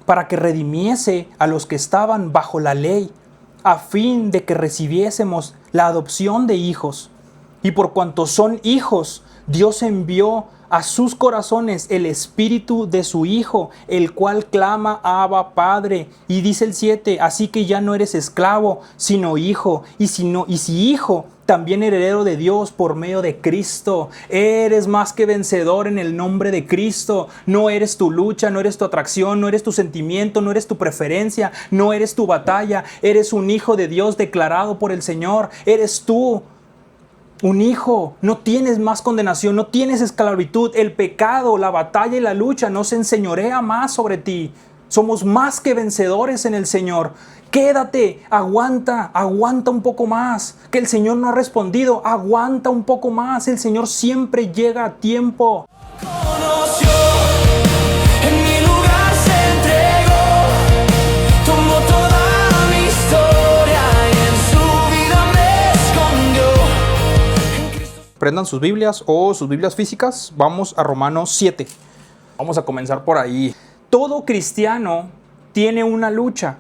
para que redimiese a los que estaban bajo la ley, a fin de que recibiésemos la adopción de hijos. Y por cuanto son hijos, Dios envió a sus corazones el espíritu de su Hijo, el cual clama Abba, Padre. Y dice el 7, así que ya no eres esclavo, sino hijo, y si hijo, también heredero de Dios por medio de Cristo. Eres más que vencedor en el nombre de Cristo. No eres tu lucha, no eres tu atracción, no eres tu sentimiento, no eres tu preferencia, no eres tu batalla. Eres un hijo de Dios declarado por el Señor. Eres tú un hijo, no tienes más condenación, no tienes esclavitud. El pecado, la batalla y la lucha no se enseñorea más sobre ti. Somos más que vencedores en el Señor. Quédate, aguanta un poco más. Que el Señor no ha respondido, aguanta un poco más. El Señor siempre llega a tiempo. Prendan sus Biblias o sus Biblias físicas. Vamos a Romanos 7. Vamos a comenzar por ahí. Todo cristiano tiene una lucha.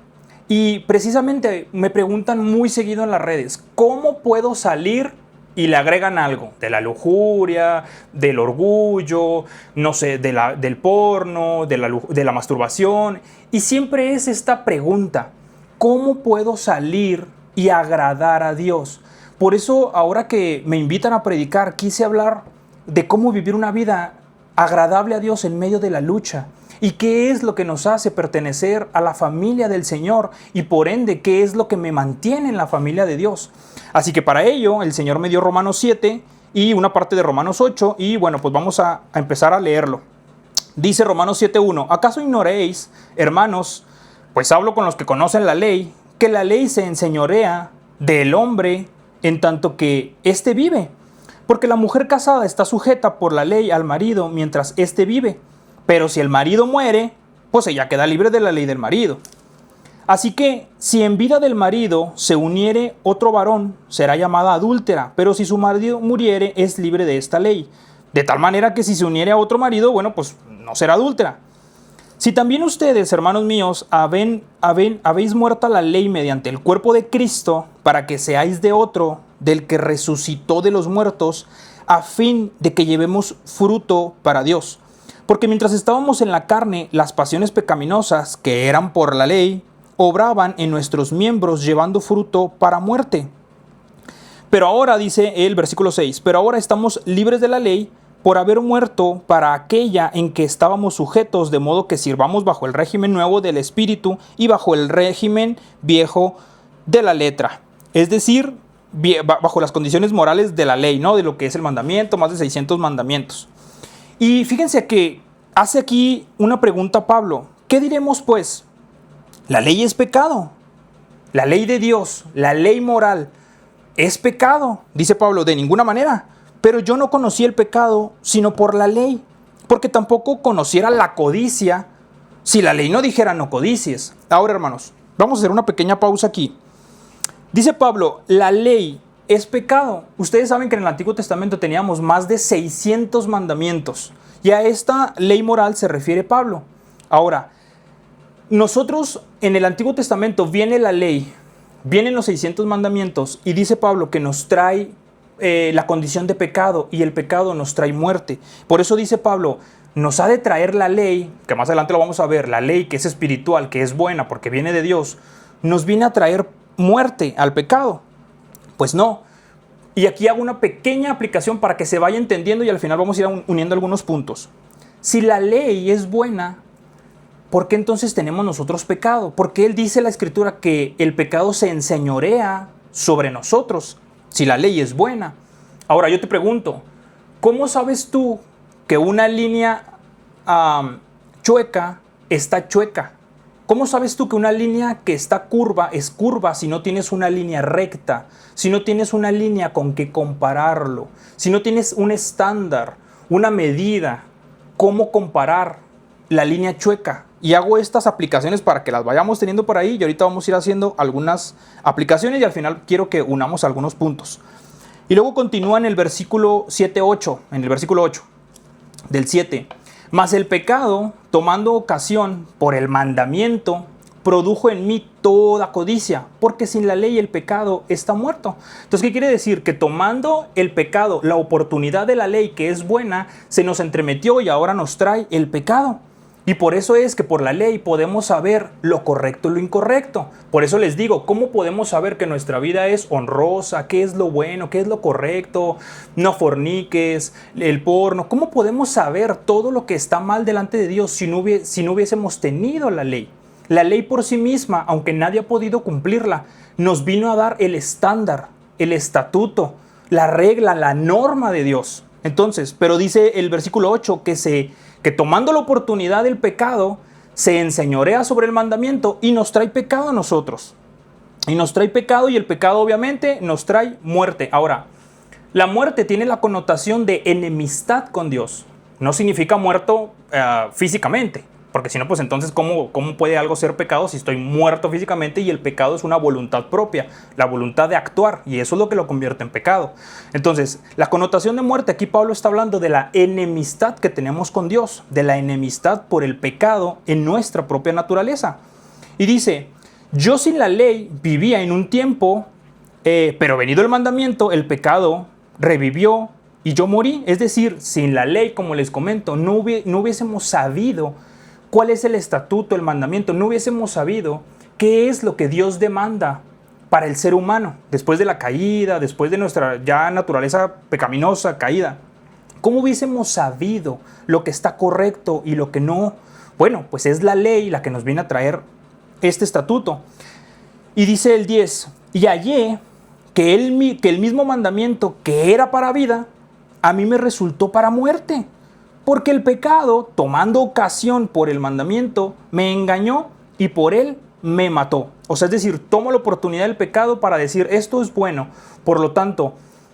Y precisamente me preguntan muy seguido en las redes, ¿cómo puedo salir? Y le agregan algo, de la lujuria, del orgullo, no sé, del porno, de la masturbación. Y siempre es esta pregunta, ¿cómo puedo salir y agradar a Dios? Por eso, ahora que me invitan a predicar, quise hablar de cómo vivir una vida agradable a Dios en medio de la lucha. Y qué es lo que nos hace pertenecer a la familia del Señor. Y por ende, qué es lo que me mantiene en la familia de Dios. Así que para ello, el Señor me dio Romanos 7 y una parte de Romanos 8. Y bueno, pues vamos a empezar a leerlo. Dice Romanos 7:1. ¿Acaso ignoréis, hermanos, pues hablo con los que conocen la ley, que la ley se enseñorea del hombre en tanto que éste vive? Porque la mujer casada está sujeta por la ley al marido mientras éste vive. Pero si el marido muere, pues ella queda libre de la ley del marido. Así que si en vida del marido se uniere otro varón, será llamada adúltera. Pero si su marido muriere, es libre de esta ley. De tal manera que si se uniere a otro marido, bueno, pues no será adúltera. Si también ustedes, hermanos míos, habéis muerto a la ley mediante el cuerpo de Cristo, para que seáis de otro, del que resucitó de los muertos, a fin de que llevemos fruto para Dios. Porque mientras estábamos en la carne, las pasiones pecaminosas, que eran por la ley, obraban en nuestros miembros llevando fruto para muerte. Pero ahora, dice el versículo 6, pero ahora estamos libres de la ley por haber muerto para aquella en que estábamos sujetos, de modo que sirvamos bajo el régimen nuevo del Espíritu y bajo el régimen viejo de la letra. Es decir, bajo las condiciones morales de la ley, ¿no? De lo que es el mandamiento, más de 600 mandamientos. Y fíjense que hace aquí una pregunta Pablo. ¿Qué diremos pues? ¿La ley es pecado? ¿La ley de Dios, la ley moral, es pecado? Dice Pablo, de ninguna manera. Pero yo no conocí el pecado sino por la ley, porque tampoco conociera la codicia si la ley no dijera no codicies. Ahora, hermanos, vamos a hacer una pequeña pausa aquí. Dice Pablo, la ley es pecado. Ustedes saben que en el Antiguo Testamento teníamos más de 600 mandamientos. Y a esta ley moral se refiere Pablo. Ahora, nosotros en el Antiguo Testamento viene la ley, vienen los 600 mandamientos y dice Pablo que nos trae la condición de pecado y el pecado nos trae muerte. Por eso dice Pablo, nos ha de traer la ley, que más adelante lo vamos a ver, la ley que es espiritual, que es buena porque viene de Dios, nos viene a traer muerte al pecado. Pues no. Y aquí hago una pequeña aplicación para que se vaya entendiendo y al final vamos a ir uniendo algunos puntos. Si la ley es buena, ¿por qué entonces tenemos nosotros pecado? Porque él dice en la Escritura que el pecado se enseñorea sobre nosotros, si la ley es buena. Ahora yo te pregunto, ¿cómo sabes tú que una línea chueca está chueca? ¿Cómo sabes tú que una línea que está curva es curva si no tienes una línea recta? Si no tienes una línea con que compararlo, si no tienes un estándar, una medida, ¿cómo comparar la línea chueca? Y hago estas aplicaciones para que las vayamos teniendo por ahí y ahorita vamos a ir haciendo algunas aplicaciones y al final quiero que unamos algunos puntos. Y luego continúa en el versículo 7-8, en el versículo 8 del 7. Mas el pecado, tomando ocasión por el mandamiento, produjo en mí toda codicia, porque sin la ley el pecado está muerto. Entonces, ¿qué quiere decir? Que tomando el pecado, la oportunidad de la ley que es buena, se nos entremetió y ahora nos trae el pecado. Y por eso es que por la ley podemos saber lo correcto y lo incorrecto. Por eso les digo, ¿cómo podemos saber que nuestra vida es honrosa? ¿Qué es lo bueno? ¿Qué es lo correcto? No forniques, el porno. ¿Cómo podemos saber todo lo que está mal delante de Dios si no hubiésemos tenido la ley? La ley por sí misma, aunque nadie ha podido cumplirla, nos vino a dar el estándar, el estatuto, la regla, la norma de Dios. Entonces, pero dice el versículo 8 que tomando la oportunidad del pecado, se enseñorea sobre el mandamiento y nos trae pecado a nosotros. Y nos trae pecado, y el pecado obviamente nos trae muerte. Ahora, la muerte tiene la connotación de enemistad con Dios. No significa muerto físicamente. Porque si no, pues entonces, ¿cómo puede algo ser pecado si estoy muerto físicamente y el pecado es una voluntad propia, la voluntad de actuar, y eso es lo que lo convierte en pecado? Entonces, la connotación de muerte, aquí Pablo está hablando de la enemistad que tenemos con Dios, de la enemistad por el pecado en nuestra propia naturaleza. Y dice, yo sin la ley vivía en un tiempo, pero venido el mandamiento, el pecado revivió y yo morí. Es decir, sin la ley, como les comento, no hubiésemos sabido cuál es el estatuto, el mandamiento, no hubiésemos sabido qué es lo que Dios demanda para el ser humano después de la caída, después de nuestra ya naturaleza pecaminosa, caída. ¿Cómo hubiésemos sabido lo que está correcto y lo que no? Bueno, pues es la ley la que nos viene a traer este estatuto. Y dice el 10, y hallé que el mismo mandamiento que era para vida, a mí me resultó para muerte. Porque el pecado, tomando ocasión por el mandamiento, me engañó y por él me mató. O sea, es decir, tomo la oportunidad del pecado para decir, esto es bueno. Por lo tanto,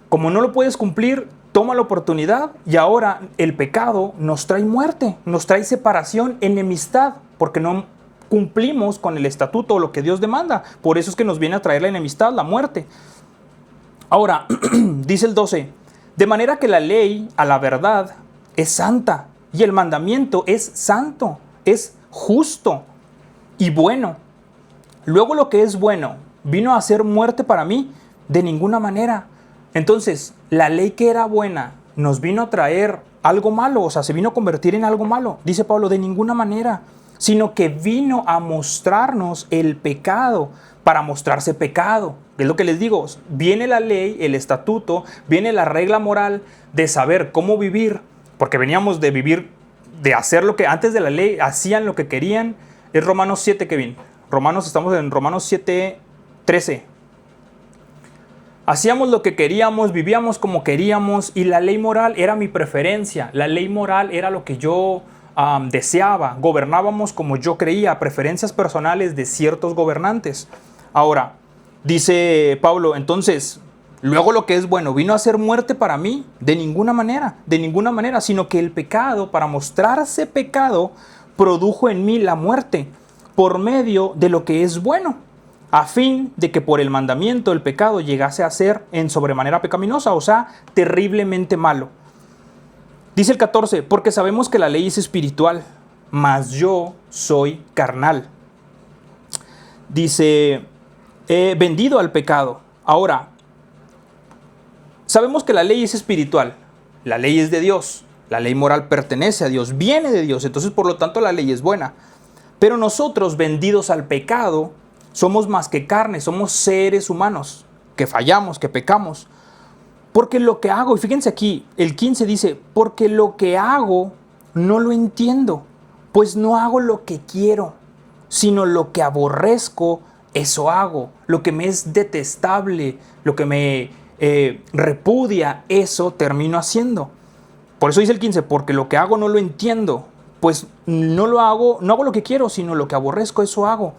como no lo puedes cumplir, toma la oportunidad y ahora el pecado nos trae muerte, nos trae separación, enemistad, porque no cumplimos con el estatuto o lo que Dios demanda. Por eso es que nos viene a traer la enemistad, la muerte. Ahora, dice el 12, de manera que la ley, a la verdad, es santa y el mandamiento es santo, es justo y bueno. Luego lo que es bueno vino a ser muerte para mí, de ninguna manera. Entonces, la ley que era buena nos vino a traer algo malo, o sea, se vino a convertir en algo malo. Dice Pablo, de ninguna manera, sino que vino a mostrarnos el pecado para mostrarse pecado. Es lo que les digo, viene la ley, el estatuto, viene la regla moral de saber cómo vivir, porque veníamos de vivir, de hacer lo que antes de la ley hacían lo que querían. Es Romanos 7, Kevin. Estamos en Romanos 7, 13. Hacíamos lo que queríamos, vivíamos como queríamos y la ley moral era mi preferencia. La ley moral era lo que yo deseaba. Gobernábamos como yo creía, preferencias personales de ciertos gobernantes. Ahora, dice Pablo, entonces, luego lo que es bueno vino a ser muerte para mí, de ninguna manera, sino que el pecado, para mostrarse pecado, produjo en mí la muerte por medio de lo que es bueno, a fin de que por el mandamiento el pecado llegase a ser en sobremanera pecaminosa, o sea, terriblemente malo. Dice el 14, porque sabemos que la ley es espiritual, mas yo soy carnal. Dice, vendido al pecado. Ahora, sabemos que la ley es espiritual, la ley es de Dios, la ley moral pertenece a Dios, viene de Dios, entonces por lo tanto la ley es buena. Pero nosotros, vendidos al pecado, somos más que carne, somos seres humanos, que fallamos, que pecamos. Porque lo que hago, y fíjense aquí, el 15 dice, porque lo que hago no lo entiendo, pues no hago lo que quiero, sino lo que aborrezco, eso hago. Lo que me es detestable, lo que me repudia, eso termino haciendo. Por eso dice el 15, porque lo que hago no lo entiendo, pues no hago lo que quiero, sino lo que aborrezco, eso hago.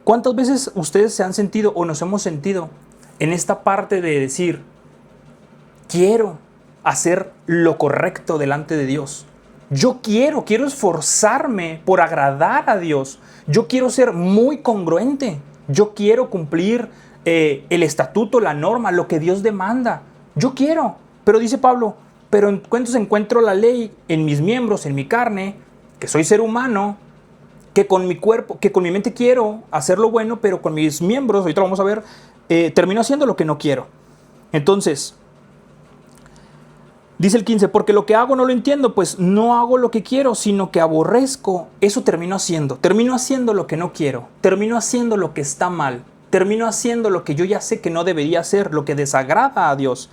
¿Cuántas veces ustedes se han sentido o nos hemos sentido en esta parte de decir, quiero hacer lo correcto delante de Dios? Yo quiero esforzarme por agradar a Dios. Yo quiero ser muy congruente. Yo quiero cumplir el estatuto, la norma, lo que Dios demanda. Yo quiero. Pero dice Pablo, pero entonces encuentro la ley en mis miembros, en mi carne, que soy ser humano, que con mi cuerpo, que con mi mente quiero hacer lo bueno, pero con mis miembros, ahorita lo vamos a ver, termino haciendo lo que no quiero. Entonces, dice el 15, porque lo que hago no lo entiendo, pues no hago lo que quiero, sino que aborrezco. Eso termino haciendo lo que no quiero, termino haciendo lo que está mal, termino haciendo lo que yo ya sé que no debería hacer, lo que desagrada a Dios.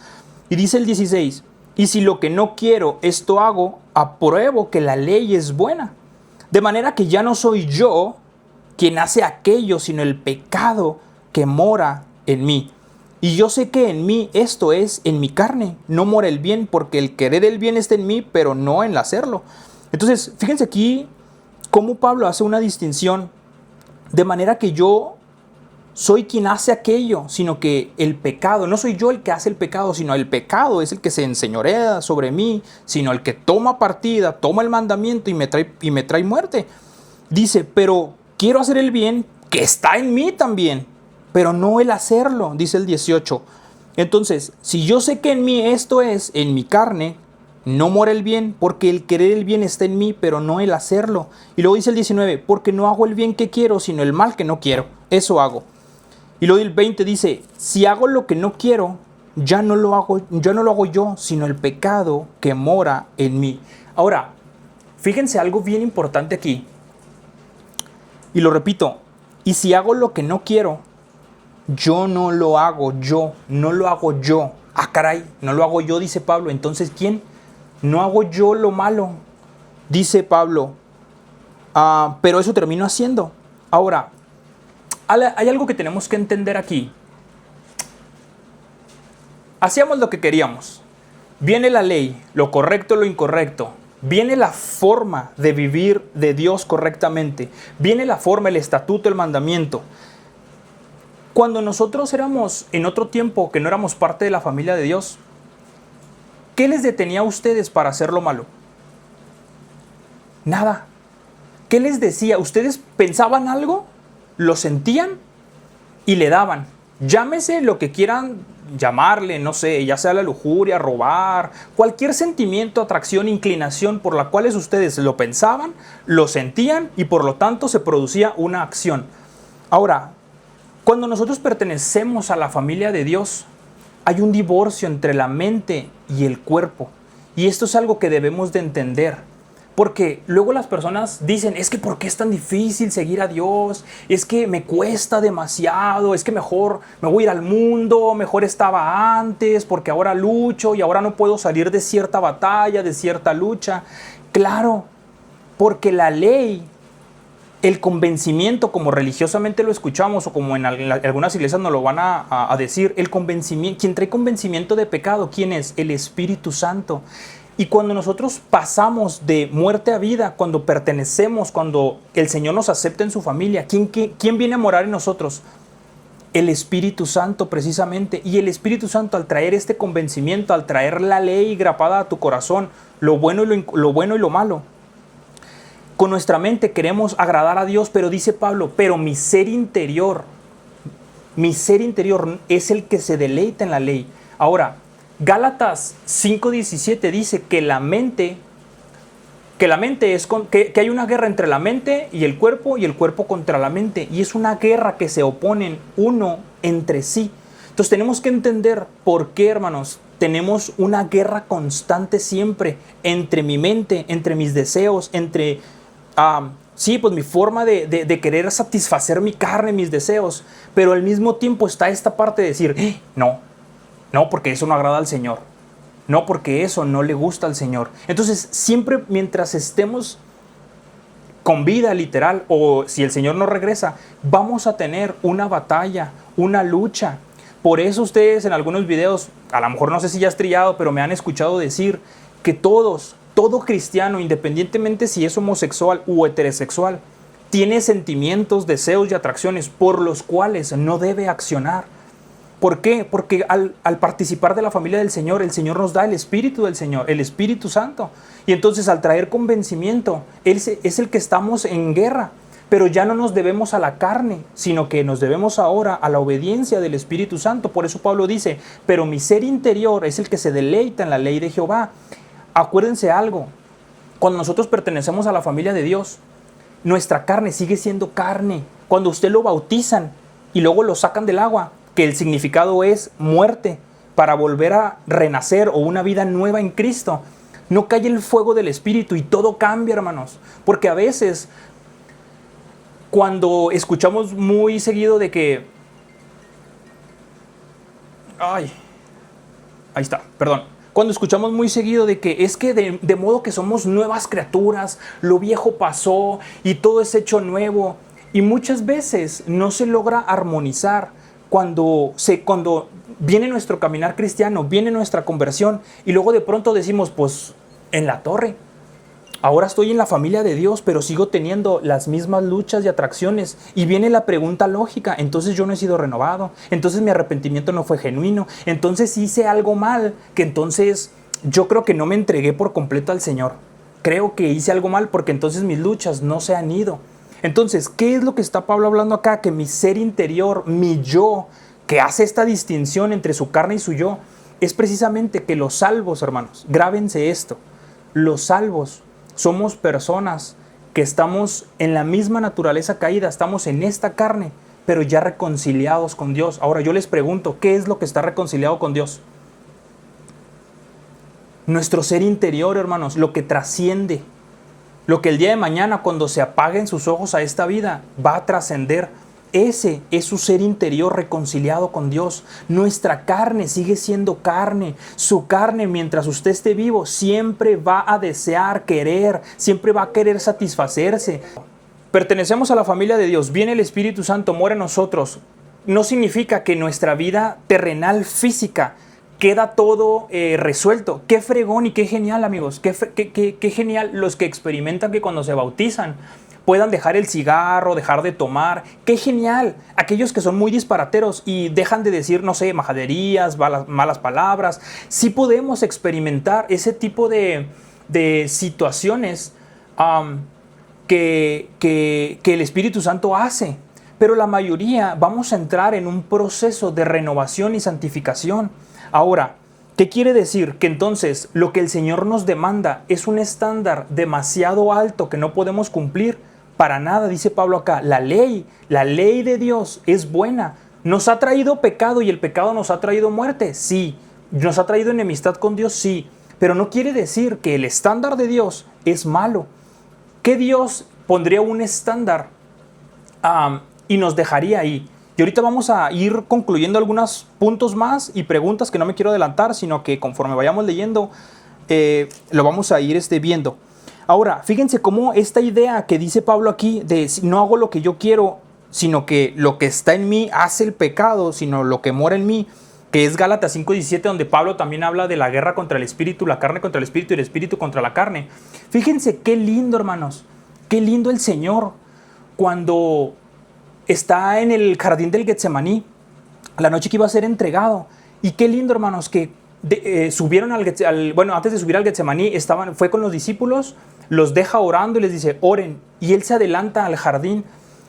Y dice el 16, y si lo que no quiero, esto hago, apruebo que la ley es buena. De manera que ya no soy yo quien hace aquello, sino el pecado que mora en mí. Y yo sé que en mí, esto es, en mi carne, no mora el bien, porque el querer el bien está en mí, pero no en el hacerlo. Entonces, fíjense aquí cómo Pablo hace una distinción, de manera que yo soy quien hace aquello, sino que el pecado, no soy yo el que hace el pecado, sino el pecado es el que se enseñorea sobre mí, sino el que toma partida, toma el mandamiento y me trae muerte. Dice, pero quiero hacer el bien que está en mí también, pero no el hacerlo, dice el 18. Entonces, si yo sé que en mí esto es, en mi carne, no mora el bien, porque el querer el bien está en mí, pero no el hacerlo. Y luego dice el 19, porque no hago el bien que quiero, sino el mal que no quiero, eso hago. Y luego el 20 dice, si hago lo que no quiero, ya no lo hago yo, sino el pecado que mora en mí. Ahora, fíjense algo bien importante aquí. Y lo repito, y si hago lo que no quiero, yo no lo hago yo, no lo hago yo. Ah, caray, no lo hago yo, dice Pablo. Entonces, ¿quién? No hago yo lo malo, dice Pablo. Pero eso termino haciendo. Ahora, hay algo que tenemos que entender aquí. Hacíamos lo que queríamos. Viene la ley, lo correcto, lo incorrecto. Viene la forma de vivir de Dios correctamente. Viene la forma, el estatuto, el mandamiento. Cuando nosotros éramos en otro tiempo que no éramos parte de la familia de Dios, ¿qué les detenía a ustedes para hacer lo malo? Nada. ¿Qué les decía? ¿Ustedes pensaban algo? Lo sentían y le daban. Llámese lo que quieran llamarle, no sé, ya sea la lujuria, robar, cualquier sentimiento, atracción, inclinación por la cual ustedes lo pensaban, lo sentían y por lo tanto se producía una acción. Ahora, cuando nosotros pertenecemos a la familia de Dios, hay un divorcio entre la mente y el cuerpo. Y esto es algo que debemos de entender. Porque luego las personas dicen, es que ¿por qué es tan difícil seguir a Dios? Es que me cuesta demasiado, es que mejor me voy a ir al mundo, mejor estaba antes, porque ahora lucho y ahora no puedo salir de cierta batalla, de cierta lucha. Claro, porque la ley, el convencimiento, como religiosamente lo escuchamos o como en algunas iglesias nos lo van a decir, el convencimiento, quien trae convencimiento de pecado, ¿quién es? El Espíritu Santo. Y cuando nosotros pasamos de muerte a vida, cuando pertenecemos, cuando el Señor nos acepta en su familia, ¿quién viene a morar en nosotros? El Espíritu Santo precisamente. Y el Espíritu Santo, al traer este convencimiento, al traer la ley grapada a tu corazón, lo bueno y lo malo, con nuestra mente queremos agradar a Dios, pero dice Pablo, pero mi ser interior es el que se deleita en la ley. Ahora, Gálatas 5:17 dice que la mente es que hay una guerra entre la mente y el cuerpo contra la mente, y es una guerra que se oponen uno entre sí. Entonces tenemos que entender por qué, hermanos, tenemos una guerra constante siempre entre mi mente, entre mis deseos, entre pues mi forma de querer satisfacer mi carne, mis deseos, pero al mismo tiempo está esta parte de decir, no, porque eso no agrada al Señor. No, porque eso no le gusta al Señor. Entonces, siempre mientras estemos con vida literal, o si el Señor no regresa, vamos a tener una batalla, una lucha. Por eso ustedes en algunos videos, a lo mejor no sé si ya es trillado, pero me han escuchado decir que todo cristiano, independientemente si es homosexual u heterosexual, tiene sentimientos, deseos y atracciones por los cuales no debe accionar. ¿Por qué? Porque al participar de la familia del Señor, el Señor nos da el Espíritu del Señor, el Espíritu Santo. Y entonces al traer convencimiento, Él es el que estamos en guerra. Pero ya no nos debemos a la carne, sino que nos debemos ahora a la obediencia del Espíritu Santo. Por eso Pablo dice, pero mi ser interior es el que se deleita en la ley de Jehová. acuérdense algo, cuando nosotros pertenecemos a la familia de Dios, nuestra carne sigue siendo carne. Cuando usted lo bautizan y luego lo sacan del agua, que el significado es muerte, para volver a renacer o una vida nueva en Cristo, no cae el fuego del Espíritu y todo cambia, hermanos. Porque a veces, cuando escuchamos muy seguido de que... ahí está, perdón. Cuando escuchamos muy seguido de que es que de modo que somos nuevas criaturas, lo viejo pasó y todo es hecho nuevo. Y muchas veces no se logra armonizar cuando viene nuestro caminar cristiano, viene nuestra conversión y luego de pronto decimos, pues en la torre, ahora estoy en la familia de Dios, pero sigo teniendo las mismas luchas y atracciones. Y viene la pregunta lógica, entonces yo no he sido renovado, entonces mi arrepentimiento no fue genuino, entonces hice algo mal, que entonces yo creo que no me entregué por completo al Señor. Creo que hice algo mal porque entonces mis luchas no se han ido. Entonces, ¿qué es lo que está Pablo hablando acá? Que mi ser interior, mi yo, que hace esta distinción entre su carne y su yo, es precisamente que los salvos, hermanos, grábense esto, los salvos somos personas que estamos en la misma naturaleza caída, estamos en esta carne, pero ya reconciliados con Dios. Ahora yo les pregunto, ¿qué es lo que está reconciliado con Dios? Nuestro ser interior, hermanos, lo que trasciende, lo que el día de mañana, cuando se apaguen sus ojos a esta vida, va a trascender. Ese es su ser interior reconciliado con Dios. Nuestra carne sigue siendo carne. Su carne, mientras usted esté vivo, siempre va a desear, querer, siempre va a querer satisfacerse. Pertenecemos a la familia de Dios. Viene el Espíritu Santo, muere en nosotros. No significa que nuestra vida terrenal, física, queda todo resuelto. Qué fregón y qué genial, amigos. Qué genial los que experimentan que cuando se bautizan puedan dejar el cigarro, dejar de tomar. ¡Qué genial! Aquellos que son muy disparateros y dejan de decir, no sé, majaderías, malas palabras. Sí podemos experimentar ese tipo de situaciones que el Espíritu Santo hace. Pero la mayoría vamos a entrar en un proceso de renovación y santificación. Ahora, ¿qué quiere decir? Que entonces lo que el Señor nos demanda es un estándar demasiado alto que no podemos cumplir. Para nada, dice Pablo acá, la ley de Dios es buena. ¿Nos ha traído pecado y el pecado nos ha traído muerte? Sí. ¿Nos ha traído enemistad con Dios? Sí. Pero no quiere decir que el estándar de Dios es malo. ¿Qué Dios pondría un estándar y nos dejaría ahí? Y ahorita vamos a ir concluyendo algunos puntos más y preguntas que no me quiero adelantar, sino que conforme vayamos leyendo, lo vamos a ir viendo. Ahora, fíjense cómo esta idea que dice Pablo aquí de no hago lo que yo quiero, sino que lo que está en mí hace el pecado, sino lo que mora en mí, que es Gálatas 5:17, donde Pablo también habla de la guerra contra el espíritu, la carne contra el espíritu y el espíritu contra la carne. Fíjense qué lindo, hermanos, qué lindo el Señor cuando está en el jardín del Getsemaní, la noche que iba a ser entregado. Y qué lindo, hermanos, que subieron antes de subir al Getsemaní, fue con los discípulos, los deja orando y les dice, oren. Y él se adelanta al jardín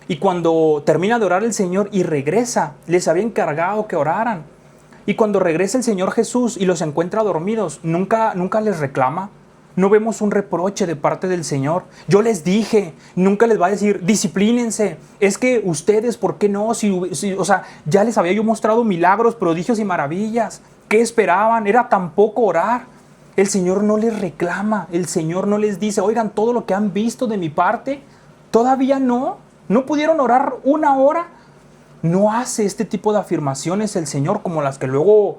y cuando termina de orar el Señor y regresa, les había encargado que oraran. Y cuando regresa el Señor Jesús y los encuentra dormidos, nunca les reclama. No vemos un reproche de parte del Señor. Yo les dije, nunca les va a decir, disciplínense. Es que ustedes, ¿por qué no? Ya les había yo mostrado milagros, prodigios y maravillas. ¿Qué esperaban? Era tan poco orar. El Señor no les reclama. El Señor no les dice, oigan, todo lo que han visto de mi parte, todavía no. ¿No pudieron orar una hora? No hace este tipo de afirmaciones el Señor como las que luego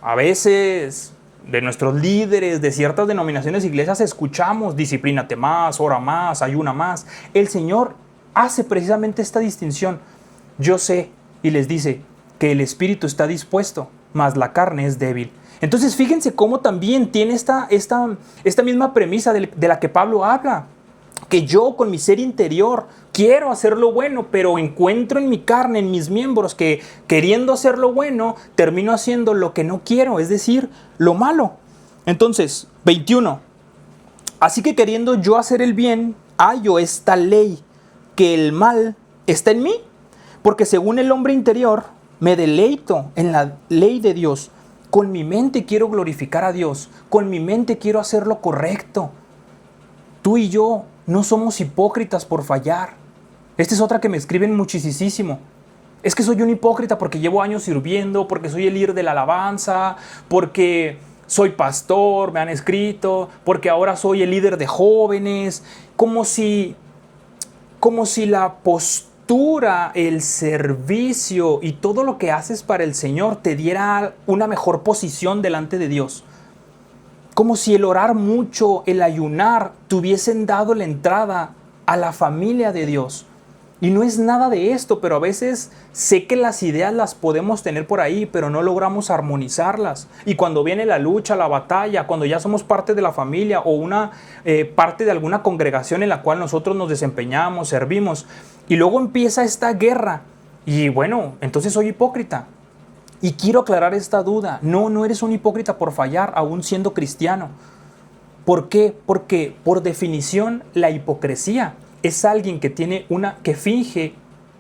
a veces de nuestros líderes de ciertas denominaciones iglesias escuchamos, disciplínate más, ora más, ayuna más. El Señor hace precisamente esta distinción. Yo sé, y les dice, que el espíritu está dispuesto, mas la carne es débil. Entonces fíjense cómo también tiene esta misma premisa de la que Pablo habla. Que yo con mi ser interior quiero hacer lo bueno, pero encuentro en mi carne, en mis miembros, que queriendo hacer lo bueno, termino haciendo lo que no quiero, es decir, lo malo. Entonces, 21. Así que queriendo yo hacer el bien, hallo esta ley, que el mal está en mí, porque según el hombre interior, me deleito en la ley de Dios, Con mi mente quiero glorificar a Dios. Con mi mente quiero hacer lo correcto. Tú y yo no somos hipócritas por fallar. Esta es otra que me escriben muchísimo. Es que soy un hipócrita porque llevo años sirviendo, porque soy el líder de la alabanza, porque soy pastor, me han escrito, porque ahora soy el líder de jóvenes. Como si la postura, el servicio y todo lo que haces para el Señor te diera una mejor posición delante de Dios. Como si el orar mucho, el ayunar, te hubiesen dado la entrada a la familia de Dios. Y no es nada de esto, pero a veces sé que las ideas las podemos tener por ahí, pero no logramos armonizarlas. Y cuando viene la lucha, la batalla, cuando ya somos parte de la familia o una parte de alguna congregación en la cual nosotros nos desempeñamos, servimos, y luego empieza esta guerra, y bueno, entonces soy hipócrita. Y quiero aclarar esta duda. No eres un hipócrita por fallar, aún siendo cristiano. ¿Por qué? Porque por definición la hipocresía es alguien que finge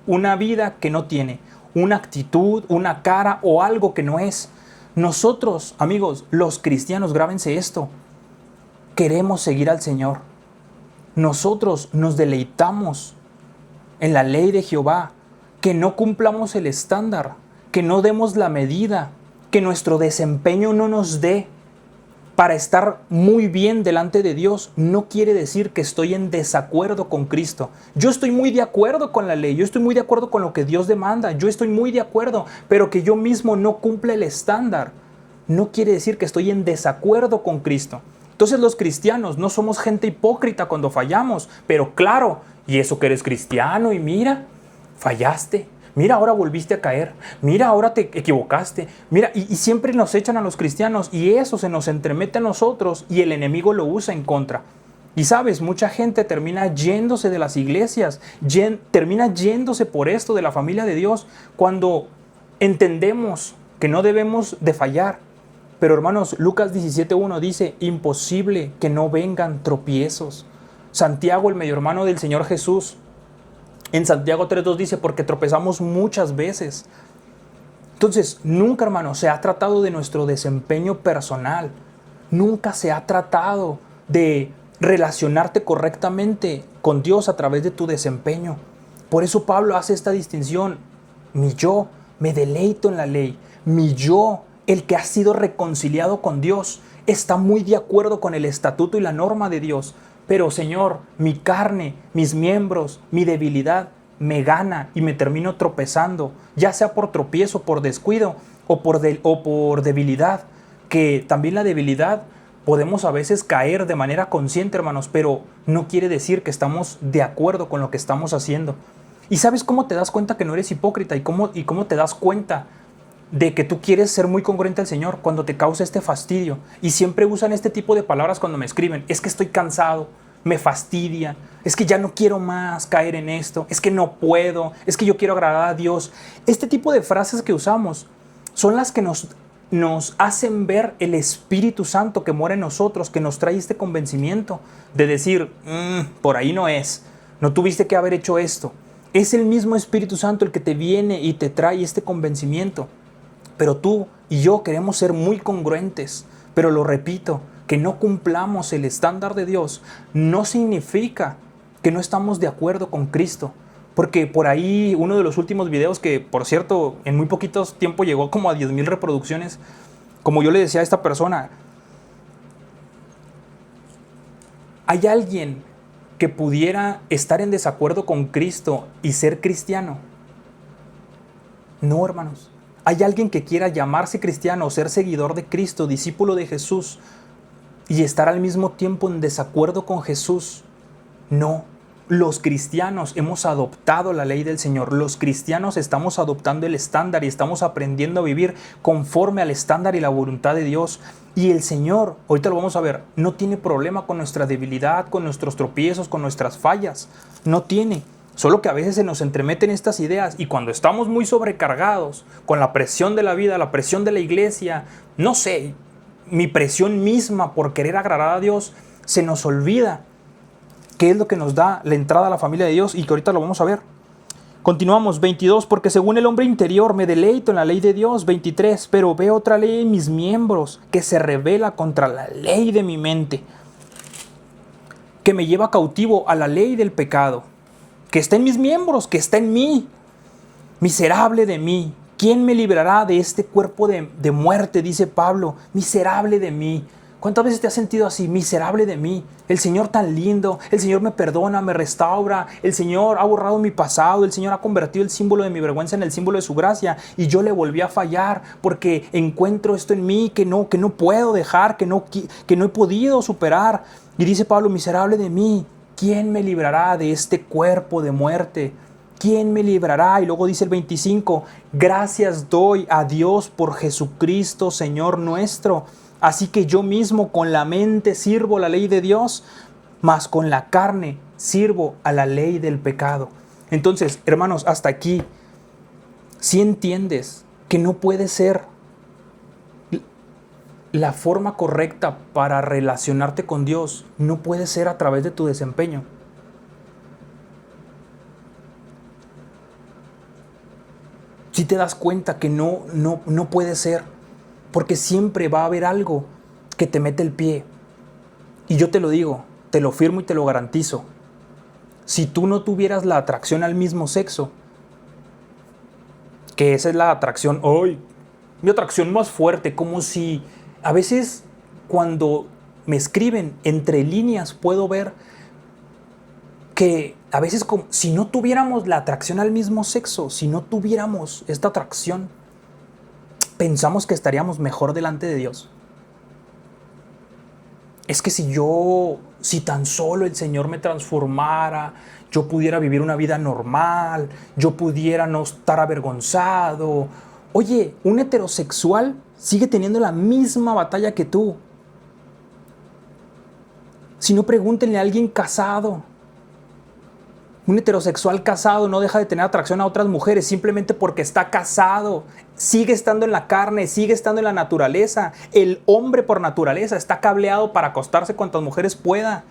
una vida que no tiene, una actitud, una cara o algo que no es. Nosotros, amigos, los cristianos, grábense esto, queremos seguir al Señor. Nosotros nos deleitamos en la ley de Jehová, que no cumplamos el estándar, que no demos la medida, que nuestro desempeño no nos dé para estar muy bien delante de Dios. No quiere decir que estoy en desacuerdo con Cristo. Yo estoy muy de acuerdo con la ley, yo estoy muy de acuerdo con lo que Dios demanda, yo estoy muy de acuerdo, pero que yo mismo no cumpla el estándar, no quiere decir que estoy en desacuerdo con Cristo. Entonces los cristianos no somos gente hipócrita cuando fallamos, pero claro, y eso que eres cristiano y mira, fallaste. Mira, ahora volviste a caer. Mira, ahora te equivocaste. Mira, y siempre nos echan a los cristianos y eso se nos entremete a nosotros y el enemigo lo usa en contra. Y sabes, mucha gente termina yéndose de las iglesias, termina yéndose por esto de la familia de Dios cuando entendemos que no debemos de fallar. Pero hermanos, Lucas 17:1 dice, imposible que no vengan tropiezos. Santiago, el medio hermano del Señor Jesús, en Santiago 3:2 dice, porque tropezamos muchas veces. Entonces, nunca, hermano, se ha tratado de nuestro desempeño personal. Nunca se ha tratado de relacionarte correctamente con Dios a través de tu desempeño. Por eso Pablo hace esta distinción. Mi yo me deleito en la ley. Mi yo, el que ha sido reconciliado con Dios, está muy de acuerdo con el estatuto y la norma de Dios. Pero Señor, mi carne, mis miembros, mi debilidad me gana y me termino tropezando, ya sea por tropiezo, por descuido o por debilidad, que también la debilidad podemos a veces caer de manera consciente, hermanos, pero no quiere decir que estamos de acuerdo con lo que estamos haciendo. ¿Y sabes cómo te das cuenta que no eres hipócrita y cómo te das cuenta de que tú quieres ser muy congruente al Señor? Cuando te causa este fastidio. Y siempre usan este tipo de palabras cuando me escriben. Es que estoy cansado, me fastidia, es que ya no quiero más caer en esto, es que no puedo, es que yo quiero agradar a Dios. Este tipo de frases que usamos son las que nos hacen ver el Espíritu Santo que mora en nosotros, que nos trae este convencimiento de decir, por ahí no es, no tuviste que haber hecho esto. Es el mismo Espíritu Santo el que te viene y te trae este convencimiento. Pero tú y yo queremos ser muy congruentes. Pero lo repito, que no cumplamos el estándar de Dios no significa que no estamos de acuerdo con Cristo. Porque por ahí uno de los últimos videos que, por cierto, en muy poquito tiempo llegó como a 10,000 reproducciones, como yo le decía a esta persona, ¿hay alguien que pudiera estar en desacuerdo con Cristo y ser cristiano? No, hermanos. ¿Hay alguien que quiera llamarse cristiano, ser seguidor de Cristo, discípulo de Jesús, y estar al mismo tiempo en desacuerdo con Jesús? No. Los cristianos hemos adoptado la ley del Señor. Los cristianos estamos adoptando el estándar y estamos aprendiendo a vivir conforme al estándar y la voluntad de Dios. Y el Señor, ahorita lo vamos a ver, no tiene problema con nuestra debilidad, con nuestros tropiezos, con nuestras fallas. No tiene. Solo que a veces se nos entremeten estas ideas y cuando estamos muy sobrecargados con la presión de la vida, la presión de la iglesia, no sé, mi presión misma por querer agradar a Dios, se nos olvida qué es lo que nos da la entrada a la familia de Dios y que ahorita lo vamos a ver. Continuamos, 22, porque según el hombre interior me deleito en la ley de Dios, 23, pero veo otra ley en mis miembros que se rebela contra la ley de mi mente, que me lleva cautivo a la ley del pecado, que está en mis miembros, que está en mí. Miserable de mí, ¿quién me librará de este cuerpo de muerte? Dice Pablo, miserable de mí. ¿Cuántas veces te has sentido así? Miserable de mí. El Señor tan lindo, el Señor me perdona, me restaura, el Señor ha borrado mi pasado, el Señor ha convertido el símbolo de mi vergüenza en el símbolo de su gracia y yo le volví a fallar porque encuentro esto en mí que no puedo dejar, que no he podido superar. Y dice Pablo, miserable de mí, ¿quién me librará de este cuerpo de muerte? ¿Quién me librará? Y luego dice el 25, gracias doy a Dios por Jesucristo, Señor nuestro. Así que yo mismo con la mente sirvo la ley de Dios, mas con la carne sirvo a la ley del pecado. Entonces, hermanos, hasta aquí, si entiendes que no puede ser la forma correcta para relacionarte con Dios, no puede ser a través de tu desempeño. Si te das cuenta que no puede ser, porque siempre va a haber algo que te mete el pie. Y yo te lo digo, te lo firmo y te lo garantizo. Si tú no tuvieras la atracción al mismo sexo, que esa es la atracción, mi atracción más fuerte, como si a veces cuando me escriben entre líneas puedo ver que a veces como si no tuviéramos la atracción al mismo sexo, si no tuviéramos esta atracción, pensamos que estaríamos mejor delante de Dios. Es que si tan solo el Señor me transformara, yo pudiera vivir una vida normal, yo pudiera no estar avergonzado. Oye, un heterosexual sigue teniendo la misma batalla que tú. Si no, pregúntenle a alguien casado. Un heterosexual casado no deja de tener atracción a otras mujeres simplemente porque está casado. Sigue estando en la carne, sigue estando en la naturaleza. El hombre por naturaleza está cableado para acostarse cuantas mujeres pueda.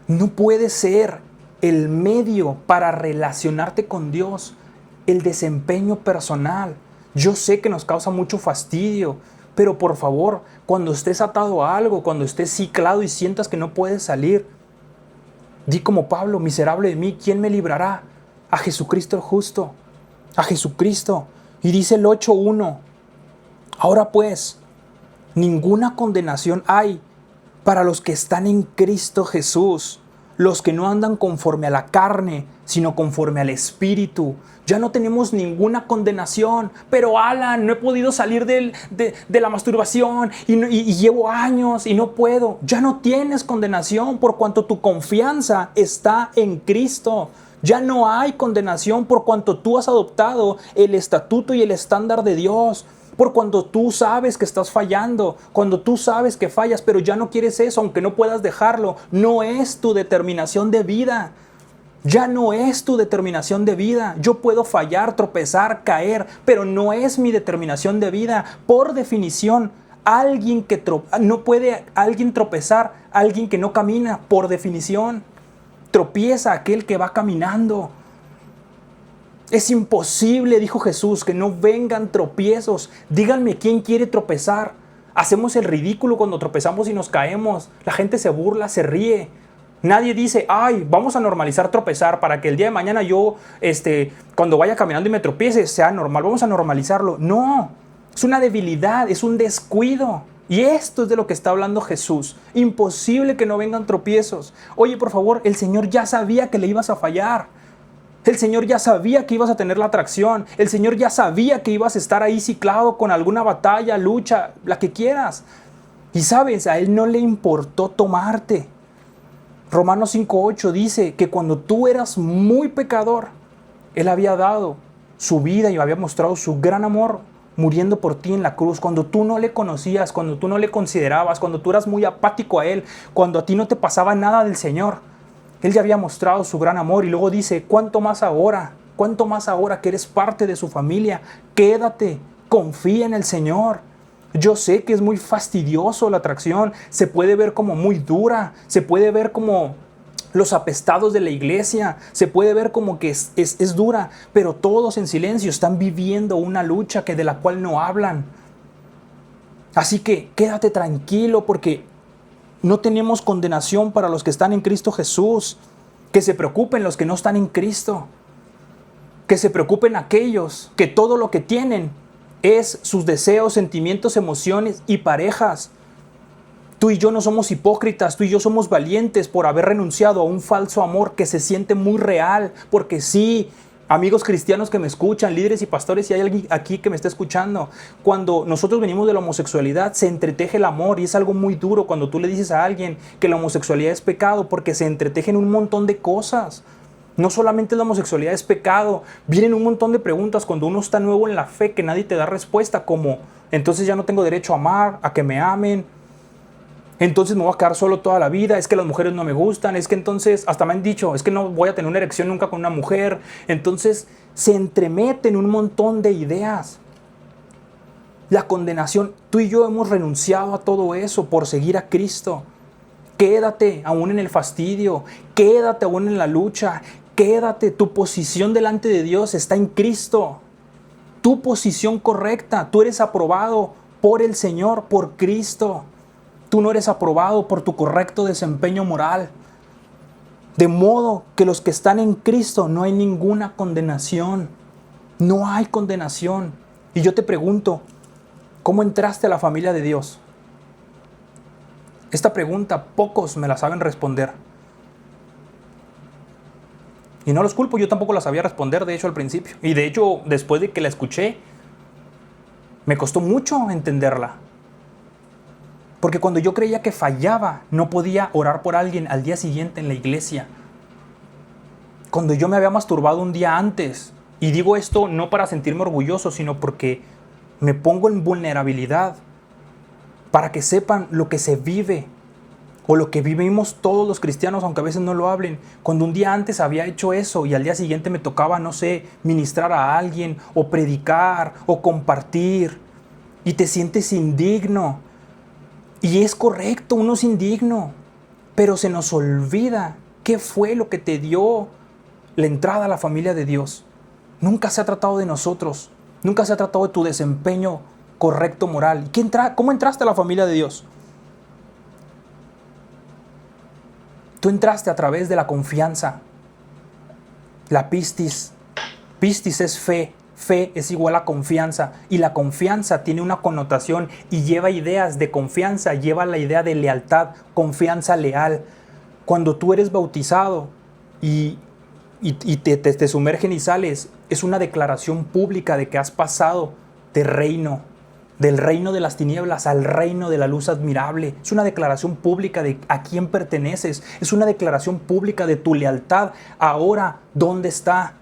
No puede ser el medio para relacionarte con Dios el desempeño personal. Yo sé que nos causa mucho fastidio, pero por favor, cuando estés atado a algo, cuando estés ciclado y sientas que no puedes salir, di como Pablo, miserable de mí, ¿quién me librará? A Jesucristo el justo, a Jesucristo. Y dice el 8:1, ahora pues, ninguna condenación hay para los que están en Cristo Jesús, los que no andan conforme a la carne, sino conforme al Espíritu. Ya no tenemos ninguna condenación. Pero Alan, no he podido salir de la masturbación y llevo años y no puedo. Ya no tienes condenación por cuanto tu confianza está en Cristo. Ya no hay condenación por cuanto tú has adoptado el estatuto y el estándar de Dios. Por cuando tú sabes que estás fallando, cuando tú sabes que fallas, pero ya no quieres eso, aunque no puedas dejarlo. No es tu determinación de vida. Ya no es tu determinación de vida. Yo puedo fallar, tropezar, caer, pero no es mi determinación de vida. Por definición, no puede alguien tropezar, alguien que no camina, por definición. Tropieza aquel que va caminando. Es imposible, dijo Jesús, que no vengan tropiezos. Díganme quién quiere tropezar. Hacemos el ridículo cuando tropezamos y nos caemos. La gente se burla, se ríe. Nadie dice, vamos a normalizar tropezar para que el día de mañana yo, cuando vaya caminando y me tropiece, sea normal. Vamos a normalizarlo. No, es una debilidad, es un descuido. Y esto es de lo que está hablando Jesús. Imposible que no vengan tropiezos. Oye, por favor, el Señor ya sabía que le ibas a fallar. El Señor ya sabía que ibas a tener la atracción. El Señor ya sabía que ibas a estar ahí ciclado con alguna batalla, lucha, la que quieras. Y sabes, a Él no le importó tomarte. Romanos 5:8 dice que cuando tú eras muy pecador, Él había dado su vida y había mostrado su gran amor muriendo por ti en la cruz. Cuando tú no le conocías, cuando tú no le considerabas, cuando tú eras muy apático a Él, cuando a ti no te pasaba nada del Señor, Él ya había mostrado su gran amor. Y luego dice, ¿cuánto más ahora que eres parte de su familia? Quédate, confía en el Señor. Yo sé que es muy fastidioso la atracción, se puede ver como muy dura, se puede ver como los apestados de la iglesia. Se puede ver como que es dura, pero todos en silencio están viviendo una lucha de la cual no hablan. Así que quédate tranquilo, porque no tenemos condenación para los que están en Cristo Jesús. Que se preocupen los que no están en Cristo. Que se preocupen aquellos que todo lo que tienen es sus deseos, sentimientos, emociones y parejas. Tú y yo no somos hipócritas, tú y yo somos valientes por haber renunciado a un falso amor que se siente muy real. Porque sí, amigos cristianos que me escuchan, líderes y pastores, si hay alguien aquí que me está escuchando, cuando nosotros venimos de la homosexualidad se entreteje el amor, y es algo muy duro cuando tú le dices a alguien que la homosexualidad es pecado, porque se entretejen un montón de cosas. No solamente la homosexualidad es pecado, vienen un montón de preguntas cuando uno está nuevo en la fe que nadie te da respuesta, como entonces ya no tengo derecho a amar, a que me amen, entonces me voy a quedar solo toda la vida, es que las mujeres no me gustan, es que entonces, hasta me han dicho, es que no voy a tener una erección nunca con una mujer. Entonces se entremeten un montón de ideas. La condenación, tú y yo hemos renunciado a todo eso por seguir a Cristo. Quédate aún en el fastidio, quédate aún en la lucha, quédate, tu posición delante de Dios está en Cristo. Tu posición correcta, tú eres aprobado por el Señor, por Cristo. Tú no eres aprobado por tu correcto desempeño moral. De modo que los que están en Cristo no hay ninguna condenación. No hay condenación. Y yo te pregunto, ¿cómo entraste a la familia de Dios? Esta pregunta pocos me la saben responder. Y no los culpo, yo tampoco la sabía responder, de hecho, al principio. Y de hecho, después de que la escuché, me costó mucho entenderla. Porque cuando yo creía que fallaba, no podía orar por alguien al día siguiente en la iglesia. Cuando yo me había masturbado un día antes, y digo esto no para sentirme orgulloso, sino porque me pongo en vulnerabilidad, para que sepan lo que se vive, o lo que vivimos todos los cristianos, aunque a veces no lo hablen. Cuando un día antes había hecho eso, y al día siguiente me tocaba, no sé, ministrar a alguien, o predicar, o compartir, y te sientes indigno. Y es correcto, uno es indigno, pero se nos olvida qué fue lo que te dio la entrada a la familia de Dios. Nunca se ha tratado de nosotros, nunca se ha tratado de tu desempeño correcto moral. ¿Cómo entraste a la familia de Dios? Tú entraste a través de la confianza, la pistis. Pistis es fe. Fe es igual a confianza, y la confianza tiene una connotación y lleva ideas de confianza, lleva la idea de lealtad, confianza leal. Cuando tú eres bautizado y te sumergen y sales, es una declaración pública de que has pasado del reino de las tinieblas al reino de la luz admirable. Es una declaración pública de a quién perteneces, es una declaración pública de tu lealtad. Ahora, ¿dónde está?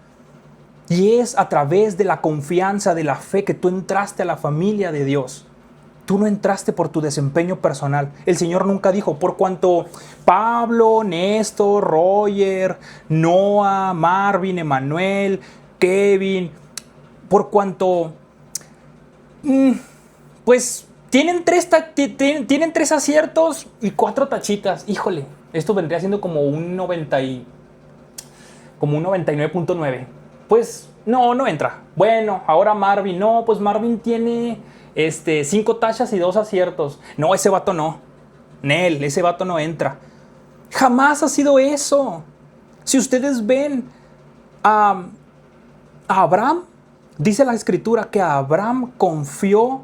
Y es a través de la confianza, de la fe, que tú entraste a la familia de Dios. Tú no entraste por tu desempeño personal. El Señor nunca dijo, por cuanto Pablo, Néstor, Roger, Noah, Marvin, Emanuel, Kevin, por cuanto, pues tienen tres aciertos y 4 tachitas. Híjole, esto vendría siendo como un 99.9. Pues no entra. Bueno, ahora Marvin, no, pues Marvin tiene 5 tachas y 2 aciertos. No, ese vato no. Nel, ese vato no entra. Jamás ha sido eso. Si ustedes ven a Abraham, dice la escritura que Abraham confió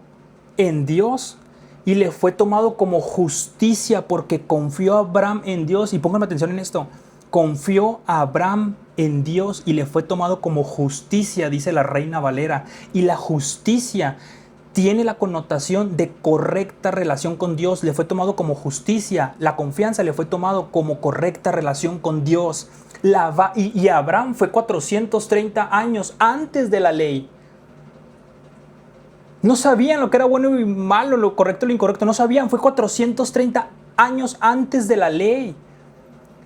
en Dios y le fue tomado como justicia, porque confió Abraham en Dios. Y pónganme atención en esto. Confió a Abraham en Dios y le fue tomado como justicia, dice la Reina Valera. Y la justicia tiene la connotación de correcta relación con Dios. Le fue tomado como justicia. La confianza le fue tomado como correcta relación con Dios. Y Abraham fue 430 años antes de la ley. No sabían lo que era bueno y malo, lo correcto y lo incorrecto. No sabían. Fue 430 años antes de la ley.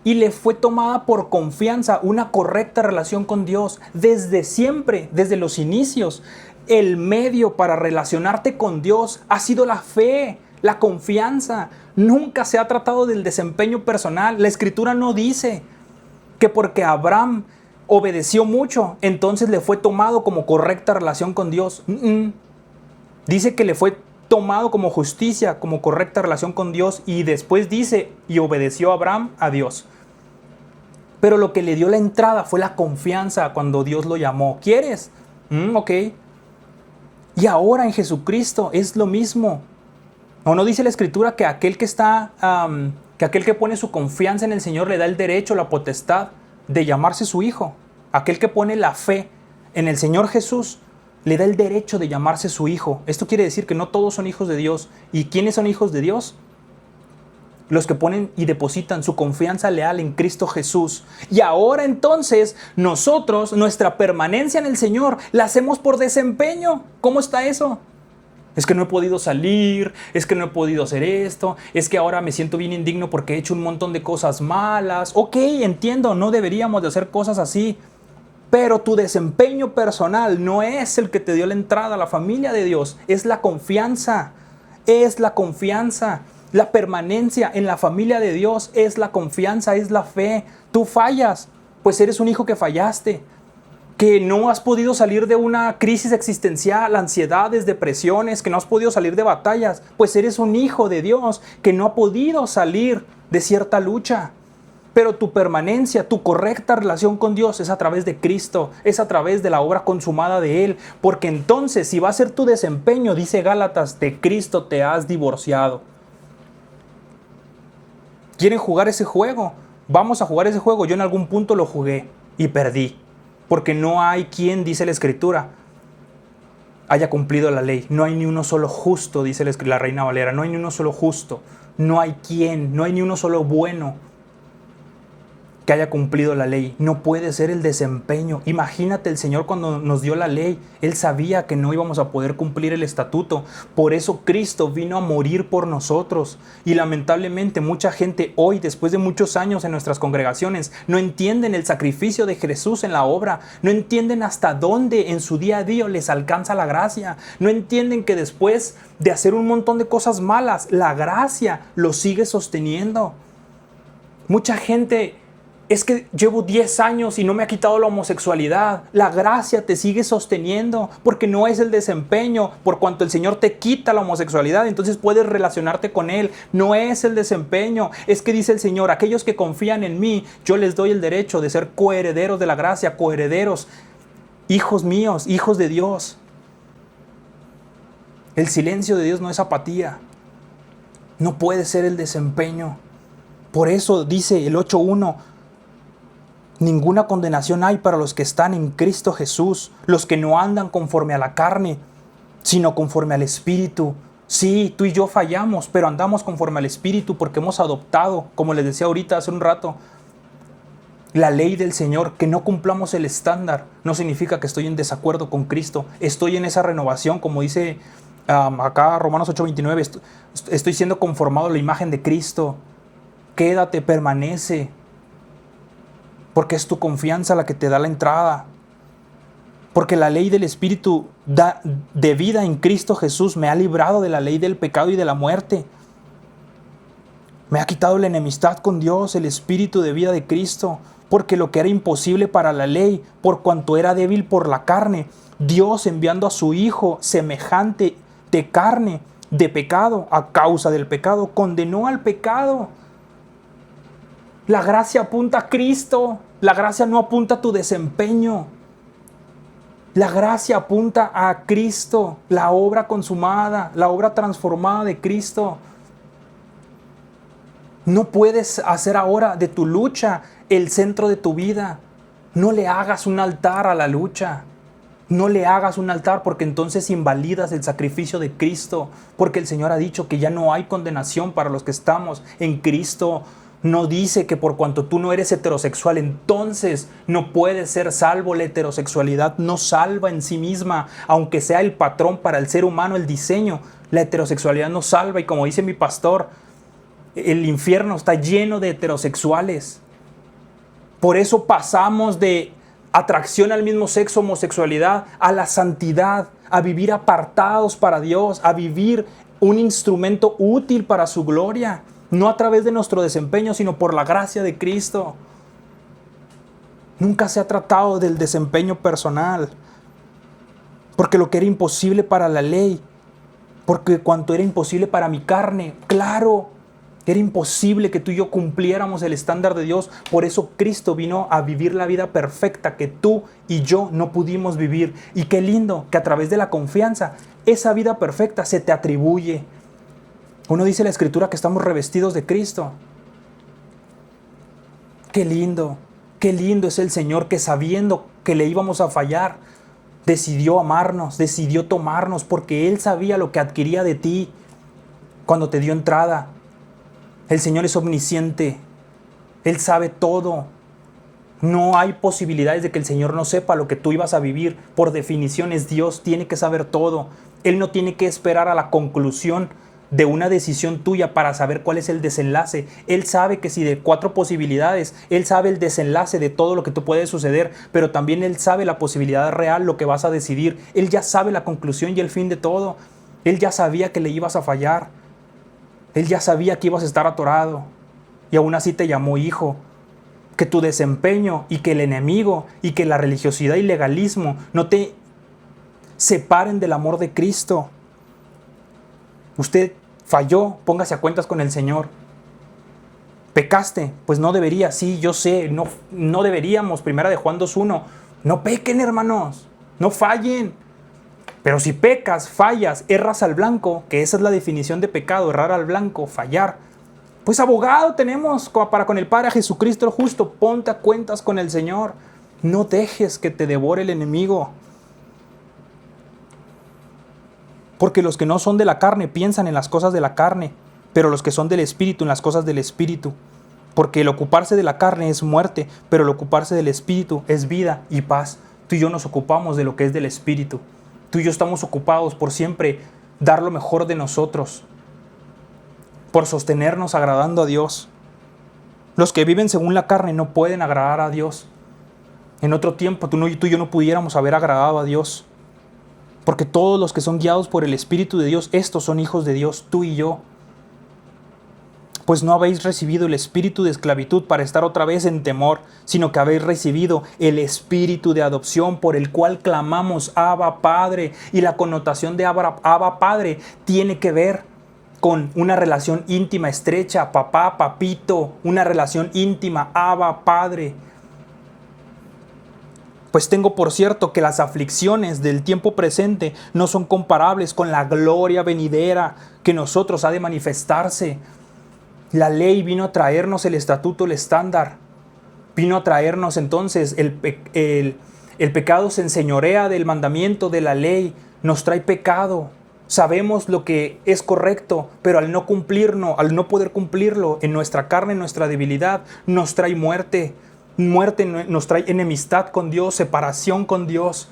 Y le fue tomada por confianza una correcta relación con Dios. Desde siempre, desde los inicios, el medio para relacionarte con Dios ha sido la fe. La confianza. Nunca se ha tratado del desempeño personal. La Escritura no dice que porque Abraham obedeció mucho, entonces le fue tomado como correcta relación con Dios. Dice que le fue tomado como justicia, como correcta relación con Dios, y después dice, y obedeció Abraham a Dios. Pero lo que le dio la entrada fue la confianza cuando Dios lo llamó. ¿Quieres? Ok. Y ahora en Jesucristo es lo mismo. ¿O no dice la Escritura que aquel que pone su confianza en el Señor le da el derecho, la potestad de llamarse su hijo? Aquel que pone la fe en el Señor Jesús le da el derecho de llamarse su hijo. Esto quiere decir que no todos son hijos de Dios. ¿Y quiénes son hijos de Dios? Los que ponen y depositan su confianza leal en Cristo Jesús. Y ahora entonces nosotros, nuestra permanencia en el Señor, la hacemos por desempeño. ¿Cómo está eso? Es que no he podido salir, es que no he podido hacer esto, es que ahora me siento bien indigno porque he hecho un montón de cosas malas. Ok, entiendo, no deberíamos de hacer cosas así. Pero tu desempeño personal no es el que te dio la entrada a la familia de Dios. Es la confianza. Es la confianza. La permanencia en la familia de Dios es la confianza, es la fe. Tú fallas, pues eres un hijo que fallaste. Que no has podido salir de una crisis existencial, ansiedades, depresiones, que no has podido salir de batallas, pues eres un hijo de Dios que no ha podido salir de cierta lucha. Pero tu permanencia, tu correcta relación con Dios es a través de Cristo, es a través de la obra consumada de Él. Porque entonces, si va a ser tu desempeño, dice Gálatas, de Cristo te has divorciado. ¿Quieren jugar ese juego? Vamos a jugar ese juego. Yo en algún punto lo jugué y perdí. Porque no hay quien, dice la Escritura, haya cumplido la ley. No hay ni uno solo justo, dice la Reina Valera. No hay ni uno solo justo. No hay quien, no hay ni uno solo bueno que haya cumplido la ley. No puede ser el desempeño. Imagínate, el Señor cuando nos dio la ley, Él sabía que no íbamos a poder cumplir el estatuto. Por eso Cristo vino a morir por nosotros. Y lamentablemente mucha gente hoy, después de muchos años en nuestras congregaciones, no entienden el sacrificio de Jesús en la obra. No entienden hasta dónde en su día a día les alcanza la gracia. No entienden que después de hacer un montón de cosas malas, la gracia los sigue sosteniendo. Mucha gente: es que llevo 10 años y no me ha quitado la homosexualidad. La gracia te sigue sosteniendo porque no es el desempeño. Por cuanto el Señor te quita la homosexualidad, entonces puedes relacionarte con Él. No es el desempeño. Es que dice el Señor: aquellos que confían en mí, yo les doy el derecho de ser coherederos de la gracia, coherederos, hijos míos, hijos de Dios. El silencio de Dios no es apatía. No puede ser el desempeño. Por eso dice el 8:1: ninguna condenación hay para los que están en Cristo Jesús, los que no andan conforme a la carne, sino conforme al Espíritu. Sí, tú y yo fallamos, pero andamos conforme al Espíritu porque hemos adoptado, como les decía ahorita hace un rato, la ley del Señor. Que no cumplamos el estándar no significa que estoy en desacuerdo con Cristo. Estoy en esa renovación, como dice acá Romanos 8:29, estoy siendo conformado a la imagen de Cristo. Quédate, permanece, porque es tu confianza la que te da la entrada. Porque la ley del Espíritu de vida en Cristo Jesús me ha librado de la ley del pecado y de la muerte. Me ha quitado la enemistad con Dios, el Espíritu de vida de Cristo. Porque lo que era imposible para la ley, por cuanto era débil por la carne, Dios, enviando a su Hijo semejante de carne, de pecado, a causa del pecado, condenó al pecado. La gracia apunta a Cristo. La gracia no apunta a tu desempeño. La gracia apunta a Cristo, la obra consumada, la obra transformada de Cristo. No puedes hacer ahora de tu lucha el centro de tu vida. No le hagas un altar a la lucha. No le hagas un altar, porque entonces invalidas el sacrificio de Cristo. Porque el Señor ha dicho que ya no hay condenación para los que estamos en Cristo. No dice que por cuanto tú no eres heterosexual, entonces no puedes ser salvo. La heterosexualidad no salva en sí misma, aunque sea el patrón para el ser humano, el diseño. La heterosexualidad no salva, y como dice mi pastor, el infierno está lleno de heterosexuales. Por eso pasamos de atracción al mismo sexo, homosexualidad, a la santidad, a vivir apartados para Dios, a vivir un instrumento útil para su gloria, no a través de nuestro desempeño, sino por la gracia de Cristo. Nunca se ha tratado del desempeño personal, porque lo que era imposible para la ley, porque cuanto era imposible para mi carne, claro, era imposible que tú y yo cumpliéramos el estándar de Dios. Por eso Cristo vino a vivir la vida perfecta que tú y yo no pudimos vivir. Y qué lindo que a través de la confianza, esa vida perfecta se te atribuye. Uno dice en la Escritura que estamos revestidos de Cristo. Qué lindo es el Señor que sabiendo que le íbamos a fallar, decidió amarnos, decidió tomarnos, porque Él sabía lo que adquiría de ti cuando te dio entrada. El Señor es omnisciente, Él sabe todo. No hay posibilidades de que el Señor no sepa lo que tú ibas a vivir. Por definición es Dios, tiene que saber todo. Él no tiene que esperar a la conclusión de una decisión tuya para saber cuál es el desenlace. Él sabe que si de 4 posibilidades, Él sabe el desenlace de todo lo que te puede suceder, pero también Él sabe la posibilidad real, lo que vas a decidir. Él ya sabe la conclusión y el fin de todo. Él ya sabía que le ibas a fallar. Él ya sabía que ibas a estar atorado. Y aún así te llamó hijo. Que tu desempeño y que el enemigo y que la religiosidad y legalismo no te separen del amor de Cristo. Usted falló, póngase a cuentas con el Señor. Pecaste, pues no debería, sí, yo sé, no deberíamos. Primera de Juan 2:1. No pequen, hermanos, no fallen. Pero si pecas, fallas, erras al blanco, que esa es la definición de pecado, errar al blanco, fallar. Pues abogado tenemos para con el Padre, a Jesucristo el justo. Ponte a cuentas con el Señor. No dejes que te devore el enemigo. Porque los que no son de la carne piensan en las cosas de la carne, pero los que son del Espíritu en las cosas del Espíritu. Porque el ocuparse de la carne es muerte, pero el ocuparse del Espíritu es vida y paz. Tú y yo nos ocupamos de lo que es del Espíritu. Tú y yo estamos ocupados por siempre dar lo mejor de nosotros, por sostenernos agradando a Dios. Los que viven según la carne no pueden agradar a Dios. En otro tiempo tú y yo no pudiéramos haber agradado a Dios, porque todos los que son guiados por el Espíritu de Dios, estos son hijos de Dios, tú y yo. Pues no habéis recibido el espíritu de esclavitud para estar otra vez en temor, sino que habéis recibido el espíritu de adopción por el cual clamamos Abba Padre. Y la connotación de Abba Padre tiene que ver con una relación íntima, estrecha, papá, papito, una relación íntima, Abba Padre. Pues tengo por cierto que las aflicciones del tiempo presente no son comparables con la gloria venidera que nosotros ha de manifestarse. La ley vino a traernos el estatuto, el estándar. Vino a traernos entonces el pecado se enseñorea del mandamiento, de la ley. Nos trae pecado. Sabemos lo que es correcto, pero al no cumplirlo, al no poder cumplirlo en nuestra carne, en nuestra debilidad, nos trae muerte. Muerte nos trae enemistad con Dios, separación con Dios.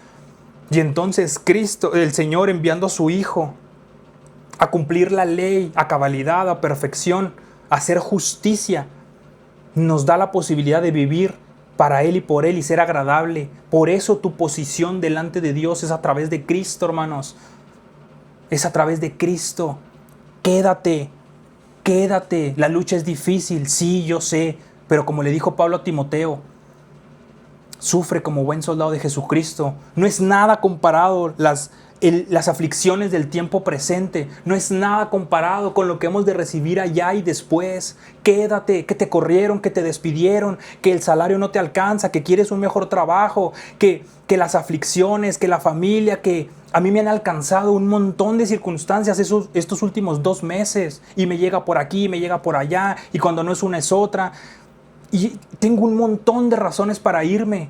Y entonces Cristo, el Señor, enviando a su Hijo a cumplir la ley, a cabalidad, a perfección, a hacer justicia, nos da la posibilidad de vivir para Él y por Él y ser agradable. Por eso tu posición delante de Dios es a través de Cristo, hermanos. Es a través de Cristo. Quédate. La lucha es difícil, sí, yo sé. Pero como le dijo Pablo a Timoteo, sufre como buen soldado de Jesucristo. No es nada comparado las aflicciones del tiempo presente. No es nada comparado con lo que hemos de recibir allá y después. Quédate, que te corrieron, que te despidieron, que el salario no te alcanza, que quieres un mejor trabajo, que las aflicciones, que la familia, que a mí me han alcanzado un montón de circunstancias estos últimos 2 meses. Y me llega por aquí, me llega por allá, y cuando no es una es otra. Y tengo un montón de razones para irme.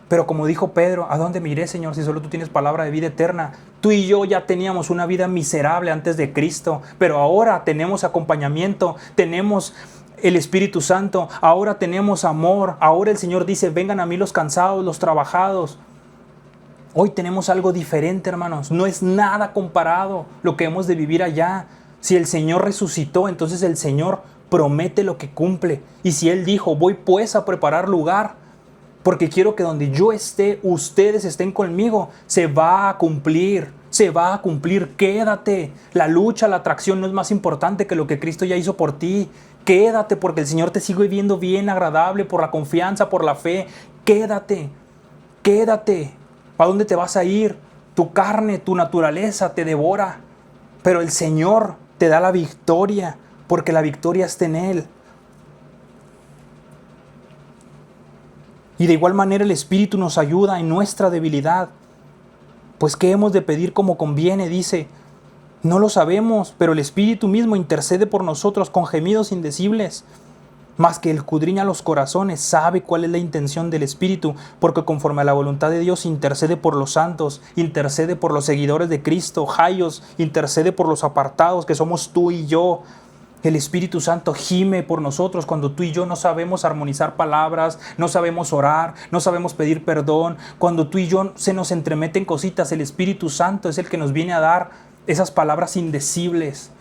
Pero como dijo Pedro, ¿a dónde me iré, Señor, si solo tú tienes palabra de vida eterna? Tú y yo ya teníamos una vida miserable antes de Cristo, pero ahora tenemos acompañamiento, tenemos el Espíritu Santo, ahora tenemos amor. Ahora el Señor dice, vengan a mí los cansados, los trabajados. Hoy tenemos algo diferente, hermanos. No es nada comparado lo que hemos de vivir allá. Si el Señor resucitó, entonces el Señor promete lo que cumple. Y si Él dijo, voy pues a preparar lugar, porque quiero que donde yo esté, ustedes estén conmigo, se va a cumplir. se va a cumplir. Quédate. La lucha, la atracción no es más importante que lo que Cristo ya hizo por ti. Quédate porque el Señor te sigue viendo bien, agradable, por la confianza, por la fe. Quédate. Quédate. ¿A dónde te vas a ir? Tu carne, tu naturaleza te devora. Pero el Señor te da la victoria, porque la victoria está en Él. Y de igual manera el Espíritu nos ayuda en nuestra debilidad. Pues ¿qué hemos de pedir como conviene? Dice, no lo sabemos, pero el Espíritu mismo intercede por nosotros con gemidos indecibles. Mas que Él escudriña los corazones, sabe cuál es la intención del Espíritu, porque conforme a la voluntad de Dios intercede por los santos, intercede por los seguidores de Cristo, Jaios, intercede por los apartados, que somos tú y yo. El Espíritu Santo gime por nosotros cuando tú y yo no sabemos armonizar palabras, no sabemos orar, no sabemos pedir perdón. Cuando tú y yo se nos entremeten cositas, el Espíritu Santo es el que nos viene a dar esas palabras indecibles.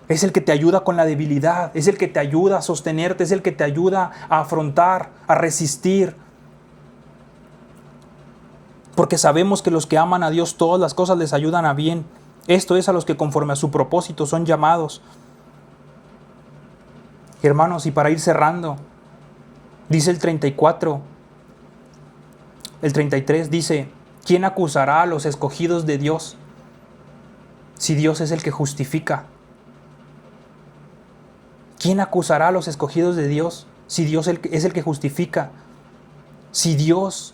Es el que te ayuda con la debilidad, es el que te ayuda a sostenerte, es el que te ayuda a afrontar, a resistir. Porque sabemos que los que aman a Dios, todas las cosas les ayudan a bien. Esto es a los que conforme a su propósito son llamados. Hermanos, y para ir cerrando, dice el 34, el 33 dice, ¿quién acusará a los escogidos de Dios si Dios es el que justifica? ¿Quién acusará a los escogidos de Dios si Dios es el que justifica? Si Dios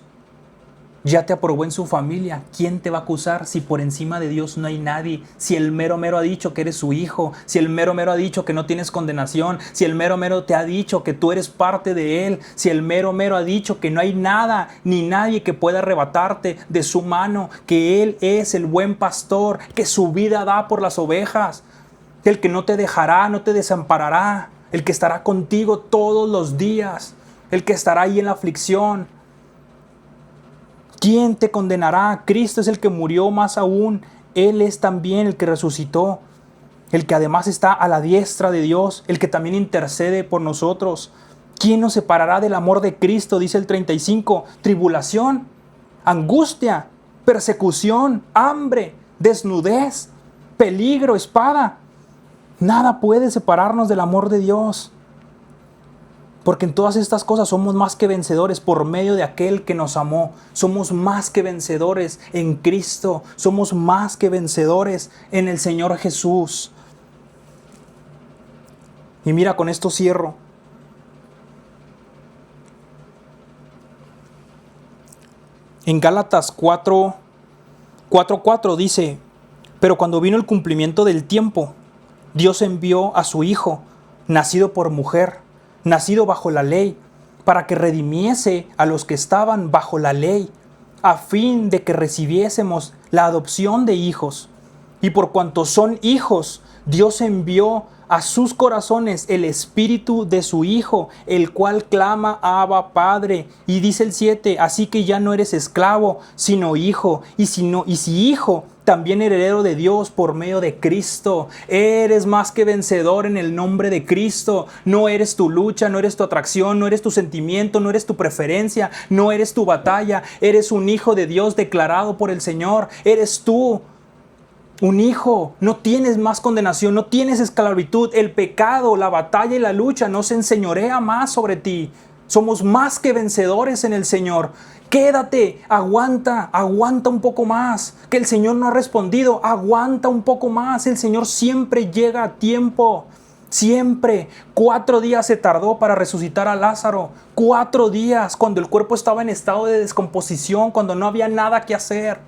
ya te aprobó en su familia, ¿quién te va a acusar si por encima de Dios no hay nadie? Si el mero mero ha dicho que eres su hijo, si el mero mero ha dicho que no tienes condenación, si el mero mero te ha dicho que tú eres parte de Él, si el mero mero ha dicho que no hay nada ni nadie que pueda arrebatarte de su mano, que Él es el buen pastor, que su vida da por las ovejas, el que no te dejará, no te desamparará, el que estará contigo todos los días, el que estará ahí en la aflicción. ¿Quién te condenará? Cristo es el que murió, más aún, Él es también el que resucitó, el que además está a la diestra de Dios, el que también intercede por nosotros. ¿Quién nos separará del amor de Cristo? Dice el 35, tribulación, angustia, persecución, hambre, desnudez, peligro, espada. Nada puede separarnos del amor de Dios. Porque en todas estas cosas somos más que vencedores por medio de aquel que nos amó. Somos más que vencedores en Cristo. Somos más que vencedores en el Señor Jesús. Y mira, con esto cierro. En Gálatas 4:4 dice, pero cuando vino el cumplimiento del tiempo, Dios envió a su Hijo, nacido por mujer, nacido bajo la ley, para que redimiese a los que estaban bajo la ley, a fin de que recibiésemos la adopción de hijos. Y por cuanto son hijos, Dios envió a sus corazones el espíritu de su Hijo, el cual clama Abba Padre. Y dice el 7, así que ya no eres esclavo, sino hijo, y si hijo, también heredero de Dios por medio de Cristo. Eres más que vencedor en el nombre de Cristo. No eres tu lucha, no eres tu atracción, no eres tu sentimiento, no eres tu preferencia, no eres tu batalla. Eres un hijo de Dios declarado por el Señor. Eres tú un hijo. No tienes más condenación, no tienes esclavitud. El pecado, la batalla y la lucha no se enseñorea más sobre ti. Somos más que vencedores en el Señor. Quédate, aguanta un poco más. Que el Señor no ha respondido, aguanta un poco más. El Señor siempre llega a tiempo. Siempre. 4 días se tardó para resucitar a Lázaro. 4 días cuando el cuerpo estaba en estado de descomposición, cuando no había nada que hacer.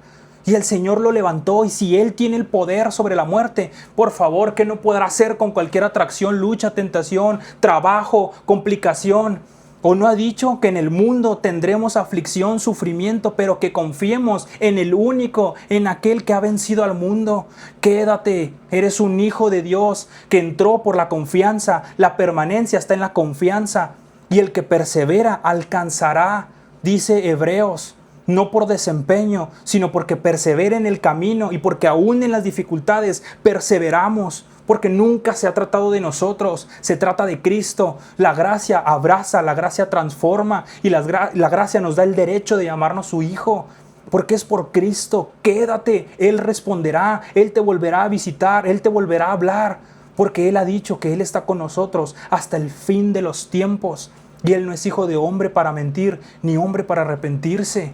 Y el Señor lo levantó. Y si Él tiene el poder sobre la muerte, por favor, ¿qué no podrá hacer con cualquier atracción, lucha, tentación, trabajo, complicación? ¿O no ha dicho que en el mundo tendremos aflicción, sufrimiento, pero que confiemos en el único, en aquel que ha vencido al mundo? Quédate, eres un hijo de Dios que entró por la confianza. La permanencia está en la confianza. Y el que persevera alcanzará, dice Hebreos. No por desempeño, sino porque persevera en el camino y porque aún en las dificultades perseveramos. Porque nunca se ha tratado de nosotros, se trata de Cristo. La gracia abraza, la gracia transforma y la gracia nos da el derecho de llamarnos su hijo. Porque es por Cristo. Quédate. Él responderá. Él te volverá a visitar. Él te volverá a hablar. Porque Él ha dicho que Él está con nosotros hasta el fin de los tiempos. Y Él no es hijo de hombre para mentir, ni hombre para arrepentirse.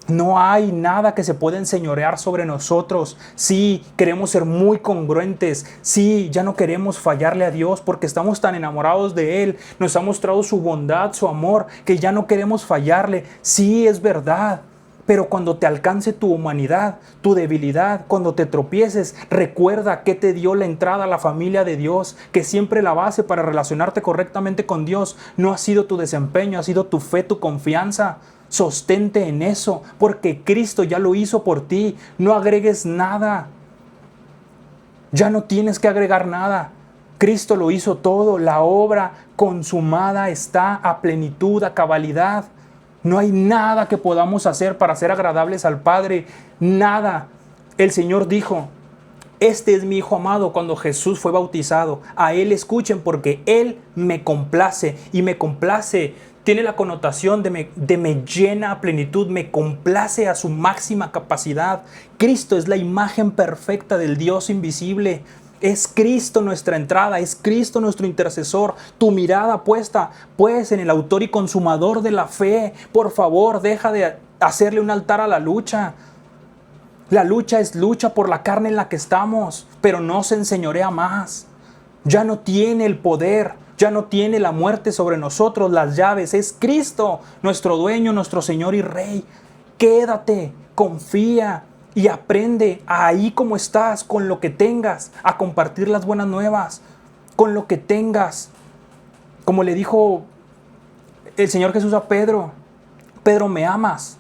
No hay nada que se pueda enseñorear sobre nosotros. Sí, queremos ser muy congruentes. Sí, ya no queremos fallarle a Dios porque estamos tan enamorados de Él. Nos ha mostrado su bondad, su amor, que ya no queremos fallarle. Sí, es verdad. Pero cuando te alcance tu humanidad, tu debilidad, cuando te tropieces, recuerda que te dio la entrada a la familia de Dios, que siempre la base para relacionarte correctamente con Dios no ha sido tu desempeño, ha sido tu fe, tu confianza. Sostente en eso, porque Cristo ya lo hizo por ti. No agregues nada. Ya no tienes que agregar nada. Cristo lo hizo todo. La obra consumada está a plenitud, a cabalidad. No hay nada que podamos hacer para ser agradables al Padre. Nada. El Señor dijo: este es mi Hijo amado. Cuando Jesús fue bautizado, a Él escuchen porque Él me complace. Y me complace tiene la connotación de me llena a plenitud, me complace a su máxima capacidad. Cristo es la imagen perfecta del Dios invisible. Es Cristo nuestra entrada, es Cristo nuestro intercesor. Tu mirada puesta pues en el autor y consumador de la fe. Por favor, deja de hacerle un altar a la lucha. La lucha es lucha por la carne en la que estamos, pero no se enseñorea más. Ya no tiene el poder, ya no tiene la muerte sobre nosotros, las llaves. Es Cristo, nuestro dueño, nuestro Señor y Rey. Quédate, confía y aprende ahí como estás, con lo que tengas, a compartir las buenas nuevas, con lo que tengas. Como le dijo el Señor Jesús a Pedro: Pedro, ¿me amas?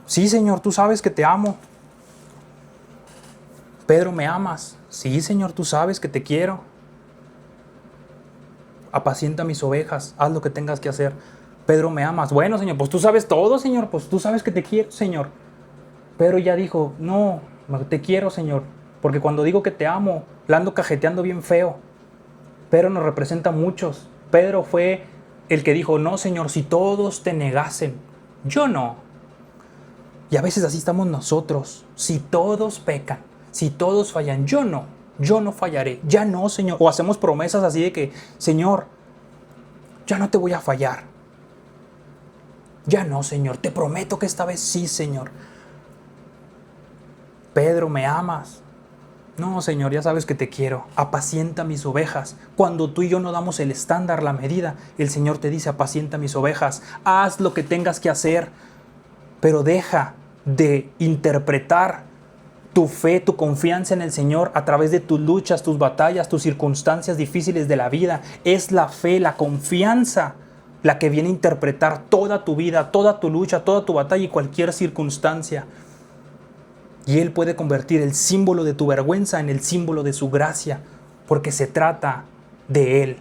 Sí, Señor, tú sabes que te amo. Pedro, ¿me amas? Sí, Señor, tú sabes que te quiero. Apacienta mis ovejas, haz lo que tengas que hacer. Pedro, ¿me amas? Bueno, Señor, pues tú sabes todo, Señor, pues tú sabes que te quiero, Señor. Pedro ya dijo: no, te quiero, Señor, porque cuando digo que te amo, la ando cajeteando bien feo. Pedro nos representa a muchos. Pedro fue el que dijo: no, Señor, si todos te negasen, yo no. Y a veces así estamos nosotros. Si todos pecan, si todos fallan, yo no fallaré, ya no, Señor. O hacemos promesas así de que: Señor, ya no te voy a fallar. Ya no, Señor, te prometo que esta vez sí, Señor. Pedro, ¿me amas? No, Señor, ya sabes que te quiero. Apacienta mis ovejas. Cuando tú y yo no damos el estándar, la medida, el Señor te dice: apacienta mis ovejas. Haz lo que tengas que hacer, pero deja de interpretar tu fe, tu confianza en el Señor a través de tus luchas, tus batallas, tus circunstancias difíciles de la vida. Es la fe, la confianza, la que viene a interpretar toda tu vida, toda tu lucha, toda tu batalla y cualquier circunstancia. Y Él puede convertir el símbolo de tu vergüenza en el símbolo de su gracia, porque se trata de Él.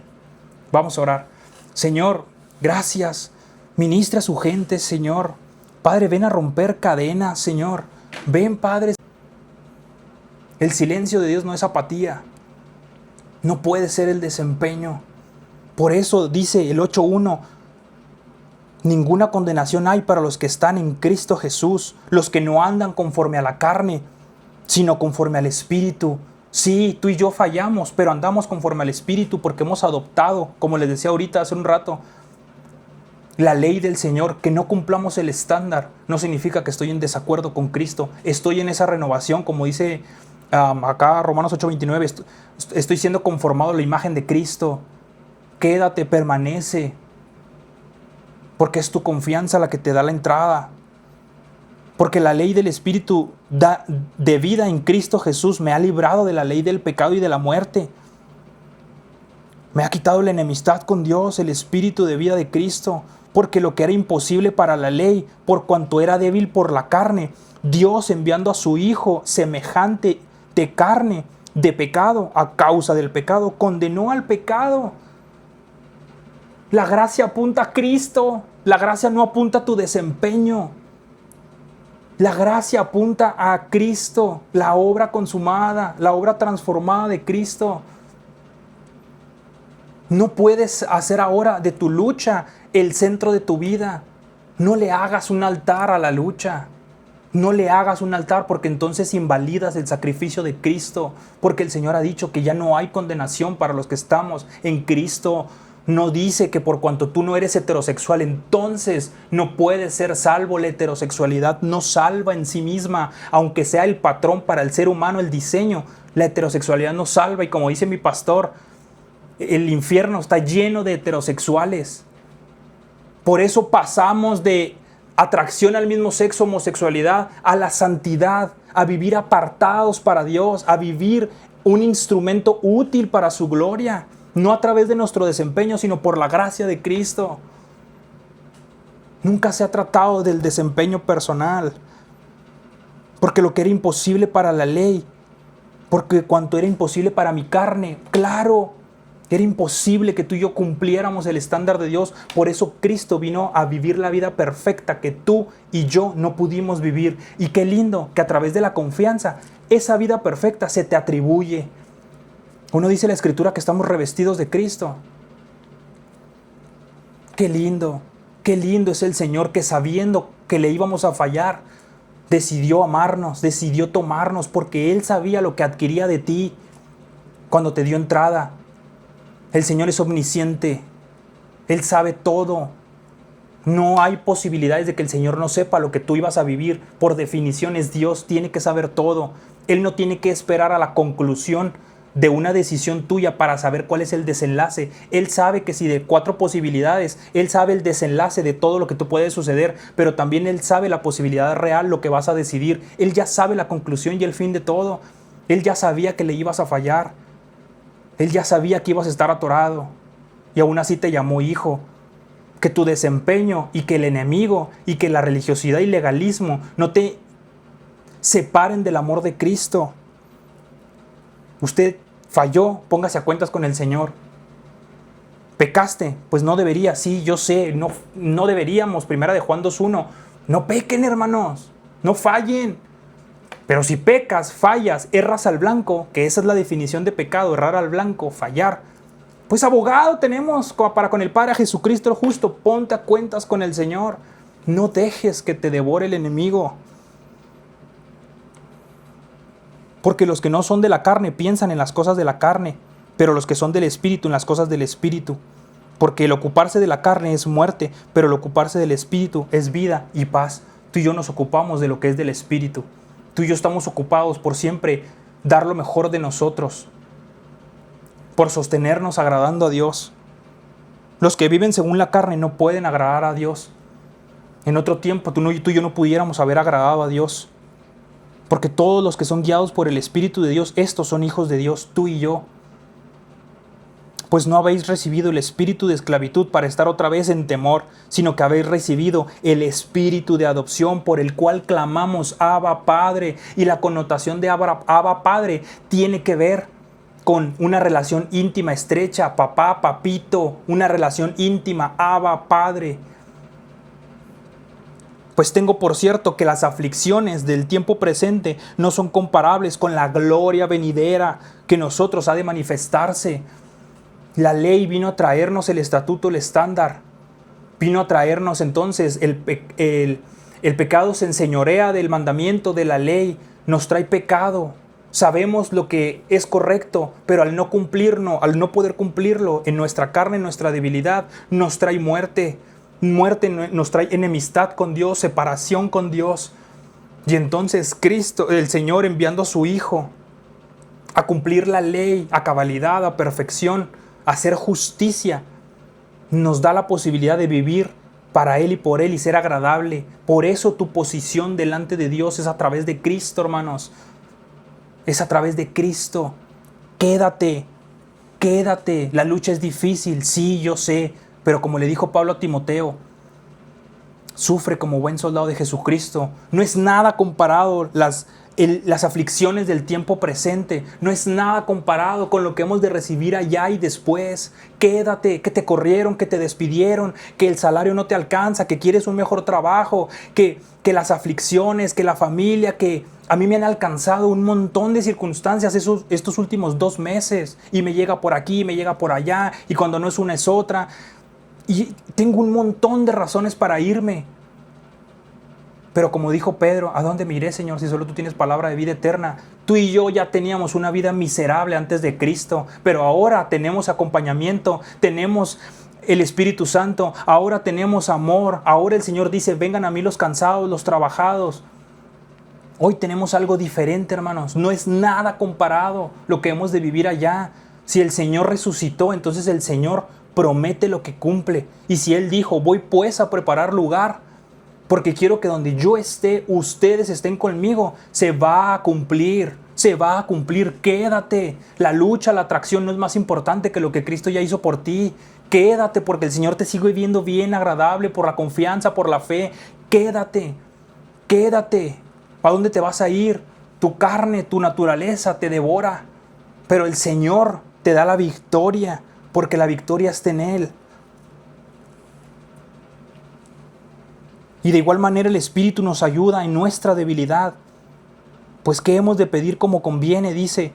Vamos a orar. Señor, gracias. Ministra a su gente, Señor. Padre, ven a romper cadenas, Señor. Ven, Padre. El silencio de Dios no es apatía. No puede ser el desempeño. Por eso dice el 8:1: ninguna condenación hay para los que están en Cristo Jesús, los que no andan conforme a la carne, sino conforme al Espíritu. Sí, tú y yo fallamos, pero andamos conforme al Espíritu porque hemos adoptado, como les decía ahorita hace un rato, la ley del Señor. Que no cumplamos el estándar no significa que estoy en desacuerdo con Cristo. Estoy en esa renovación, como dice acá Romanos 8:29, estoy siendo conformado a la imagen de Cristo. Quédate, permanece, porque es tu confianza la que te da la entrada. Porque la ley del Espíritu de vida en Cristo Jesús me ha librado de la ley del pecado y de la muerte. Me ha quitado la enemistad con Dios, el Espíritu de vida de Cristo. Porque lo que era imposible para la ley, por cuanto era débil por la carne, Dios, enviando a su Hijo semejante de carne, de pecado, a causa del pecado, condenó al pecado. La gracia apunta a Cristo. La gracia no apunta a tu desempeño. La gracia apunta a Cristo, la obra consumada, la obra transformada de Cristo. No puedes hacer ahora de tu lucha el centro de tu vida. No le hagas un altar a la lucha. No le hagas un altar porque entonces invalidas el sacrificio de Cristo, porque el Señor ha dicho que ya no hay condenación para los que estamos en Cristo. No dice que por cuanto tú no eres heterosexual, entonces no puedes ser salvo. La heterosexualidad no salva en sí misma, aunque sea el patrón para el ser humano, el diseño. La heterosexualidad no salva, y como dice mi pastor, el infierno está lleno de heterosexuales. Por eso pasamos de atracción al mismo sexo, homosexualidad, a la santidad, a vivir apartados para Dios, a vivir un instrumento útil para su gloria, no a través de nuestro desempeño, sino por la gracia de Cristo. Nunca se ha tratado del desempeño personal, porque lo que era imposible para la ley, porque cuanto era imposible para mi carne, claro, era imposible que tú y yo cumpliéramos el estándar de Dios. Por eso Cristo vino a vivir la vida perfecta que tú y yo no pudimos vivir. Y qué lindo que a través de la confianza, esa vida perfecta se te atribuye. Uno dice en la Escritura que estamos revestidos de Cristo. Qué lindo es el Señor, que sabiendo que le íbamos a fallar, decidió amarnos, decidió tomarnos, porque Él sabía lo que adquiría de ti cuando te dio entrada. El Señor es omnisciente. Él sabe todo. No hay posibilidades de que el Señor no sepa lo que tú ibas a vivir. Por definición es Dios, tiene que saber todo. Él no tiene que esperar a la conclusión de una decisión tuya para saber cuál es el desenlace. Él sabe que si de 4 posibilidades, Él sabe el desenlace de todo lo que te puede suceder, pero también Él sabe la posibilidad real, lo que vas a decidir. Él ya sabe la conclusión y el fin de todo. Él ya sabía que le ibas a fallar. Él ya sabía que ibas a estar atorado, y aún así te llamó hijo. Que tu desempeño y que el enemigo y que la religiosidad y legalismo no te separen del amor de Cristo. Usted falló, póngase a cuentas con el Señor. Pecaste, pues no debería, sí, yo sé, no deberíamos. Primera de Juan 2:1. No pequen, hermanos, no fallen. Pero si pecas, fallas, erras al blanco, que esa es la definición de pecado, errar al blanco, fallar, pues abogado tenemos para con el Padre, a Jesucristo el justo. Ponte a cuentas con el Señor. No dejes que te devore el enemigo. Porque los que no son de la carne piensan en las cosas de la carne, pero los que son del Espíritu en las cosas del Espíritu. Porque el ocuparse de la carne es muerte, pero el ocuparse del Espíritu es vida y paz. Tú y yo nos ocupamos de lo que es del Espíritu. Tú y yo estamos ocupados por siempre dar lo mejor de nosotros, por sostenernos agradando a Dios. Los que viven según la carne no pueden agradar a Dios. En otro tiempo tú y yo no pudiéramos haber agradado a Dios, porque todos los que son guiados por el Espíritu de Dios, estos son hijos de Dios, tú y yo. Pues no habéis recibido el espíritu de esclavitud para estar otra vez en temor, sino que habéis recibido el espíritu de adopción, por el cual clamamos Abba Padre. Y la connotación de Abba Padre tiene que ver con una relación íntima, estrecha, papá, papito, una relación íntima, Abba Padre. Pues tengo por cierto que las aflicciones del tiempo presente no son comparables con la gloria venidera que nosotros ha de manifestarse. La ley vino a traernos el estatuto, el estándar. Vino a traernos entonces el pecado se enseñorea del mandamiento, de la ley. Nos trae pecado. Sabemos lo que es correcto, pero al no cumplirlo, al no poder cumplirlo en nuestra carne, en nuestra debilidad, nos trae muerte. Muerte nos trae enemistad con Dios, separación con Dios. Y entonces Cristo, el Señor, enviando a su Hijo a cumplir la ley, a cabalidad, a perfección, a hacer justicia, nos da la posibilidad de vivir para Él y por Él y ser agradable. Por eso tu posición delante de Dios es a través de Cristo, hermanos. Es a través de Cristo. Quédate. La lucha es difícil, sí, yo sé. Pero como le dijo Pablo a Timoteo, sufre como buen soldado de Jesucristo. No es nada comparado las aflicciones del tiempo presente. No es nada comparado con lo que hemos de recibir allá y después. Quédate, que te corrieron, que te despidieron, que el salario no te alcanza, que quieres un mejor trabajo, que las aflicciones, que la familia, que a mí me han alcanzado un montón de circunstancias estos últimos 2 meses. Y me llega por aquí, me llega por allá, y cuando no es una es otra. Y tengo un montón de razones para irme. Pero como dijo Pedro, ¿a dónde me iré, Señor, si solo tú tienes palabra de vida eterna? Tú y yo ya teníamos una vida miserable antes de Cristo, pero ahora tenemos acompañamiento, tenemos el Espíritu Santo, ahora tenemos amor, ahora el Señor dice, vengan a mí los cansados, los trabajados. Hoy tenemos algo diferente, hermanos, no es nada comparado lo que hemos de vivir allá. Si el Señor resucitó, entonces el Señor promete lo que cumple. Y si Él dijo, voy pues a preparar lugar, porque quiero que donde yo esté, ustedes estén conmigo, se va a cumplir, se va a cumplir. Quédate, la lucha, la atracción no es más importante que lo que Cristo ya hizo por ti. Quédate porque el Señor te sigue viendo bien, agradable, por la confianza, por la fe. Quédate, quédate. ¿A dónde te vas a ir? Tu carne, tu naturaleza te devora, pero el Señor te da la victoria, porque la victoria está en Él. Y de igual manera el Espíritu nos ayuda en nuestra debilidad. Pues ¿qué hemos de pedir como conviene? Dice,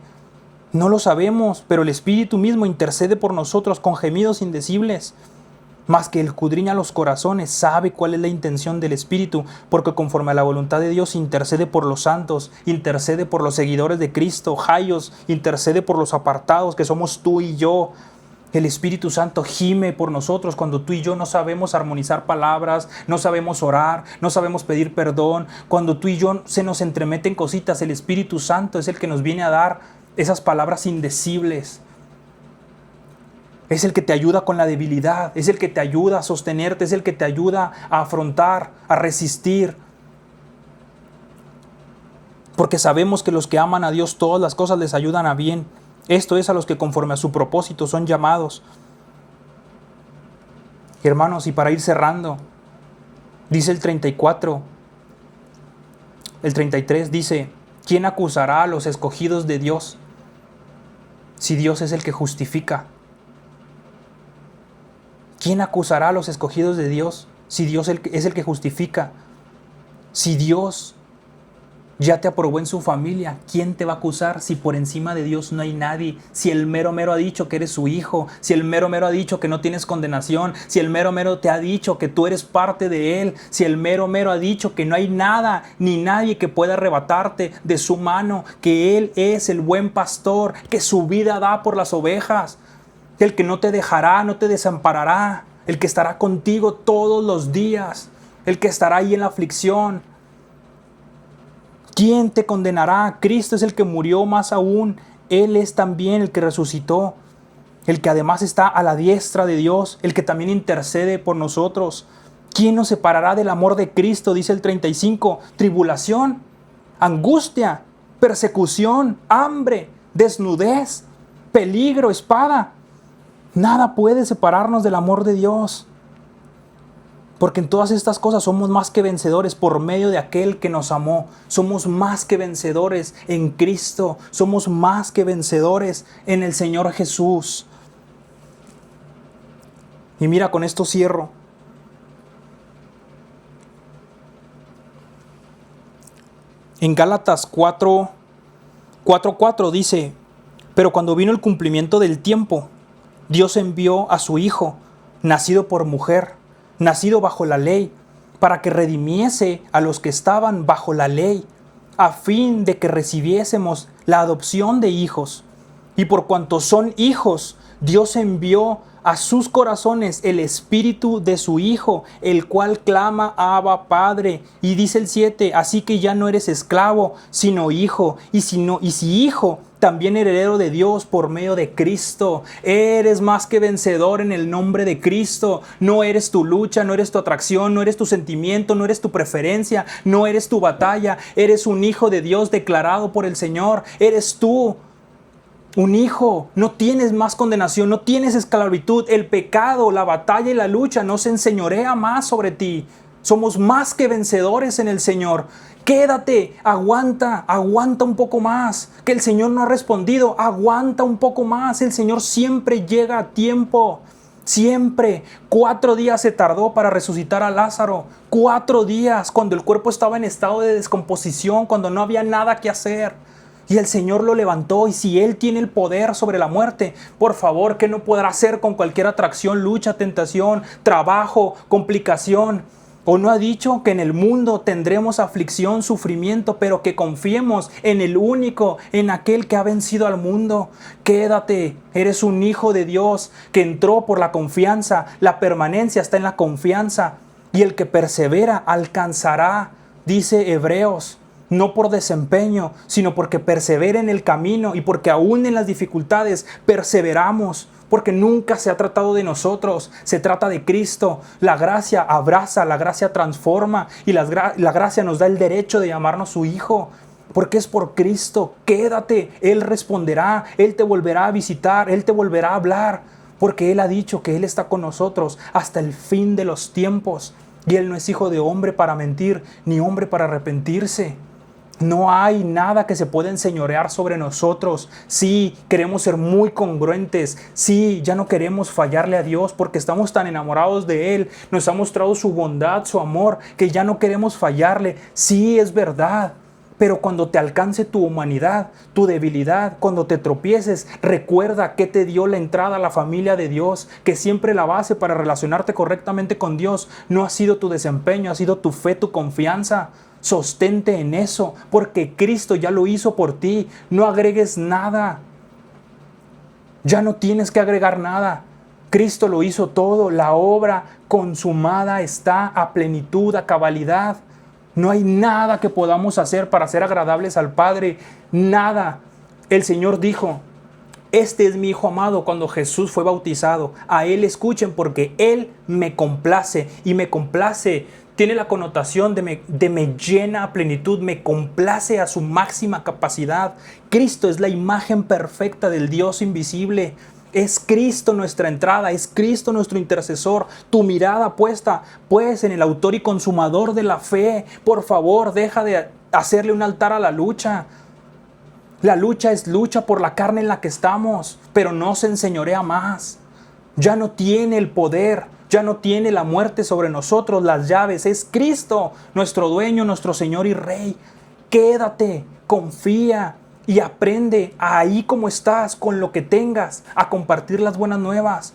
no lo sabemos, pero el Espíritu mismo intercede por nosotros con gemidos indecibles. Mas que Él escudriña los corazones, sabe cuál es la intención del Espíritu, porque conforme a la voluntad de Dios intercede por los santos, intercede por los seguidores de Cristo, Jaios, intercede por los apartados, que somos tú y yo. El Espíritu Santo gime por nosotros cuando tú y yo no sabemos armonizar palabras, no sabemos orar, no sabemos pedir perdón. Cuando tú y yo se nos entremeten cositas, el Espíritu Santo es el que nos viene a dar esas palabras indecibles. Es el que te ayuda con la debilidad, es el que te ayuda a sostenerte, es el que te ayuda a afrontar, a resistir. Porque sabemos que los que aman a Dios todas las cosas les ayudan a bien. Esto es a los que conforme a su propósito son llamados. Hermanos, y para ir cerrando, dice el 34, el 33 dice, ¿quién acusará a los escogidos de Dios si Dios es el que justifica? ¿Quién acusará a los escogidos de Dios si Dios es el que justifica? Si Dios ya te aprobó en su familia, ¿quién te va a acusar si por encima de Dios no hay nadie? Si el mero mero ha dicho que eres su hijo, si el mero mero ha dicho que no tienes condenación, si el mero mero te ha dicho que tú eres parte de Él, si el mero mero ha dicho que no hay nada ni nadie que pueda arrebatarte de su mano, que Él es el buen pastor, que su vida da por las ovejas, el que no te dejará, no te desamparará, el que estará contigo todos los días, el que estará ahí en la aflicción. ¿Quién te condenará? Cristo es el que murió, más aún, Él es también el que resucitó, el que además está a la diestra de Dios, el que también intercede por nosotros. ¿Quién nos separará del amor de Cristo? Dice el 35, tribulación, angustia, persecución, hambre, desnudez, peligro, espada. Nada puede separarnos del amor de Dios. Porque en todas estas cosas somos más que vencedores por medio de aquel que nos amó. Somos más que vencedores en Cristo. Somos más que vencedores en el Señor Jesús. Y mira, con esto cierro. En Gálatas 4:4 dice, pero cuando vino el cumplimiento del tiempo, Dios envió a su Hijo, nacido por mujer, nacido bajo la ley, para que redimiese a los que estaban bajo la ley, a fin de que recibiésemos la adopción de hijos. Y por cuanto son hijos, Dios envió a sus corazones el espíritu de su Hijo, el cual clama Abba Padre. Y dice el 7, así que ya no eres esclavo, sino hijo, y si hijo, también heredero de Dios por medio de Cristo. Eres más que vencedor en el nombre de Cristo. No eres tu lucha, no eres tu atracción, no eres tu sentimiento, no eres tu preferencia, no eres tu batalla. Eres un hijo de Dios declarado por el Señor. Eres tú un hijo. No tienes más condenación, no tienes esclavitud. El pecado, la batalla y la lucha no se enseñorea más sobre ti. Somos más que vencedores en el Señor. Quédate, aguanta un poco más. Que el Señor no ha respondido, aguanta un poco más. El Señor siempre llega a tiempo. Siempre. 4 días se tardó para resucitar a Lázaro. 4 días cuando el cuerpo estaba en estado de descomposición, cuando no había nada que hacer. Y el Señor lo levantó. Y si Él tiene el poder sobre la muerte, por favor, ¿qué no podrá hacer con cualquier atracción, lucha, tentación, trabajo, complicación? ¿O no ha dicho que en el mundo tendremos aflicción, sufrimiento, pero que confiemos en el único, en aquel que ha vencido al mundo? Quédate, eres un hijo de Dios que entró por la confianza. La permanencia está en la confianza. Y el que persevera alcanzará, dice Hebreos. No por desempeño, sino porque persevera en el camino y porque aún en las dificultades perseveramos. Porque nunca se ha tratado de nosotros, se trata de Cristo. La gracia abraza, la gracia transforma y la gracia nos da el derecho de llamarnos su hijo. Porque es por Cristo. Quédate, Él responderá, Él te volverá a visitar, Él te volverá a hablar. Porque Él ha dicho que Él está con nosotros hasta el fin de los tiempos. Y Él no es hijo de hombre para mentir, ni hombre para arrepentirse. No hay nada que se pueda enseñorear sobre nosotros. Sí, queremos ser muy congruentes. Sí, ya no queremos fallarle a Dios porque estamos tan enamorados de Él. Nos ha mostrado su bondad, su amor, que ya no queremos fallarle. Sí, es verdad. Pero cuando te alcance tu humanidad, tu debilidad, cuando te tropieces, recuerda que te dio la entrada a la familia de Dios, que siempre la base para relacionarte correctamente con Dios no ha sido tu desempeño, ha sido tu fe, tu confianza. Sostente en eso, porque Cristo ya lo hizo por ti. No agregues nada. Ya no tienes que agregar nada. Cristo lo hizo todo. La obra consumada está a plenitud, a cabalidad. No hay nada que podamos hacer para ser agradables al Padre. Nada. El Señor dijo: este es mi Hijo amado. Cuando Jesús fue bautizado, a Él escuchen porque Él me complace. Y me complace tiene la connotación de me llena a plenitud, me complace a su máxima capacidad. Cristo es la imagen perfecta del Dios invisible. Es Cristo nuestra entrada, es Cristo nuestro intercesor. Tu mirada puesta pues en el autor y consumador de la fe. Por favor, deja de hacerle un altar a la lucha. La lucha es lucha por la carne en la que estamos, pero no se enseñorea más. Ya no tiene el poder. Ya no tiene la muerte sobre nosotros, las llaves. Es Cristo, nuestro dueño, nuestro Señor y Rey. Quédate, confía y aprende ahí como estás, con lo que tengas, a compartir las buenas nuevas,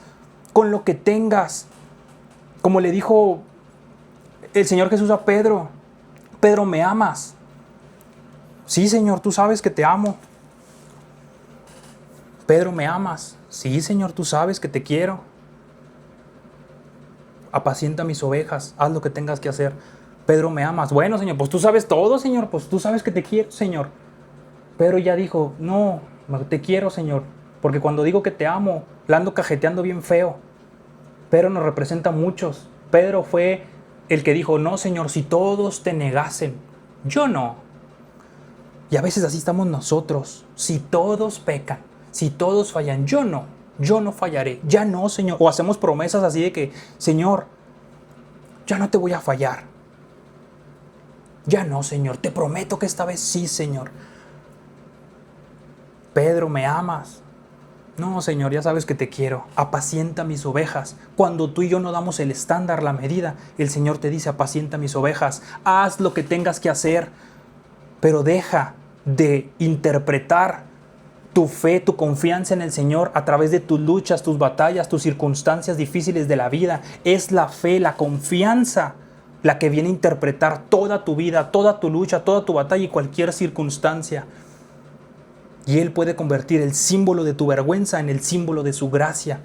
con lo que tengas. Como le dijo el Señor Jesús a Pedro: Pedro, ¿me amas? Sí, Señor, tú sabes que te amo. Pedro, ¿me amas? Sí, Señor, tú sabes que te quiero. Apacienta mis ovejas, haz lo que tengas que hacer. Pedro, ¿me amas? Bueno, Señor, pues tú sabes todo, Señor, pues tú sabes que te quiero, Señor. Pedro ya dijo: no, te quiero, Señor, porque cuando digo que te amo, la ando cajeteando bien feo. Pedro nos representa a muchos. Pedro fue el que dijo: no, Señor, si todos te negasen, yo no. Y a veces así estamos nosotros. Si todos pecan, si todos fallan, yo no. Yo no fallaré, ya no, Señor. O hacemos promesas así de que: Señor, ya no te voy a fallar. Ya no, Señor, te prometo que esta vez sí, Señor. Pedro, ¿me amas? No, Señor, ya sabes que te quiero. Apacienta mis ovejas. Cuando tú y yo no damos el estándar, la medida, el Señor te dice: apacienta mis ovejas. Haz lo que tengas que hacer, pero deja de interpretar tu fe, tu confianza en el Señor a través de tus luchas, tus batallas, tus circunstancias difíciles de la vida. Es la fe, la confianza, la que viene a interpretar toda tu vida, toda tu lucha, toda tu batalla y cualquier circunstancia. Y Él puede convertir el símbolo de tu vergüenza en el símbolo de su gracia.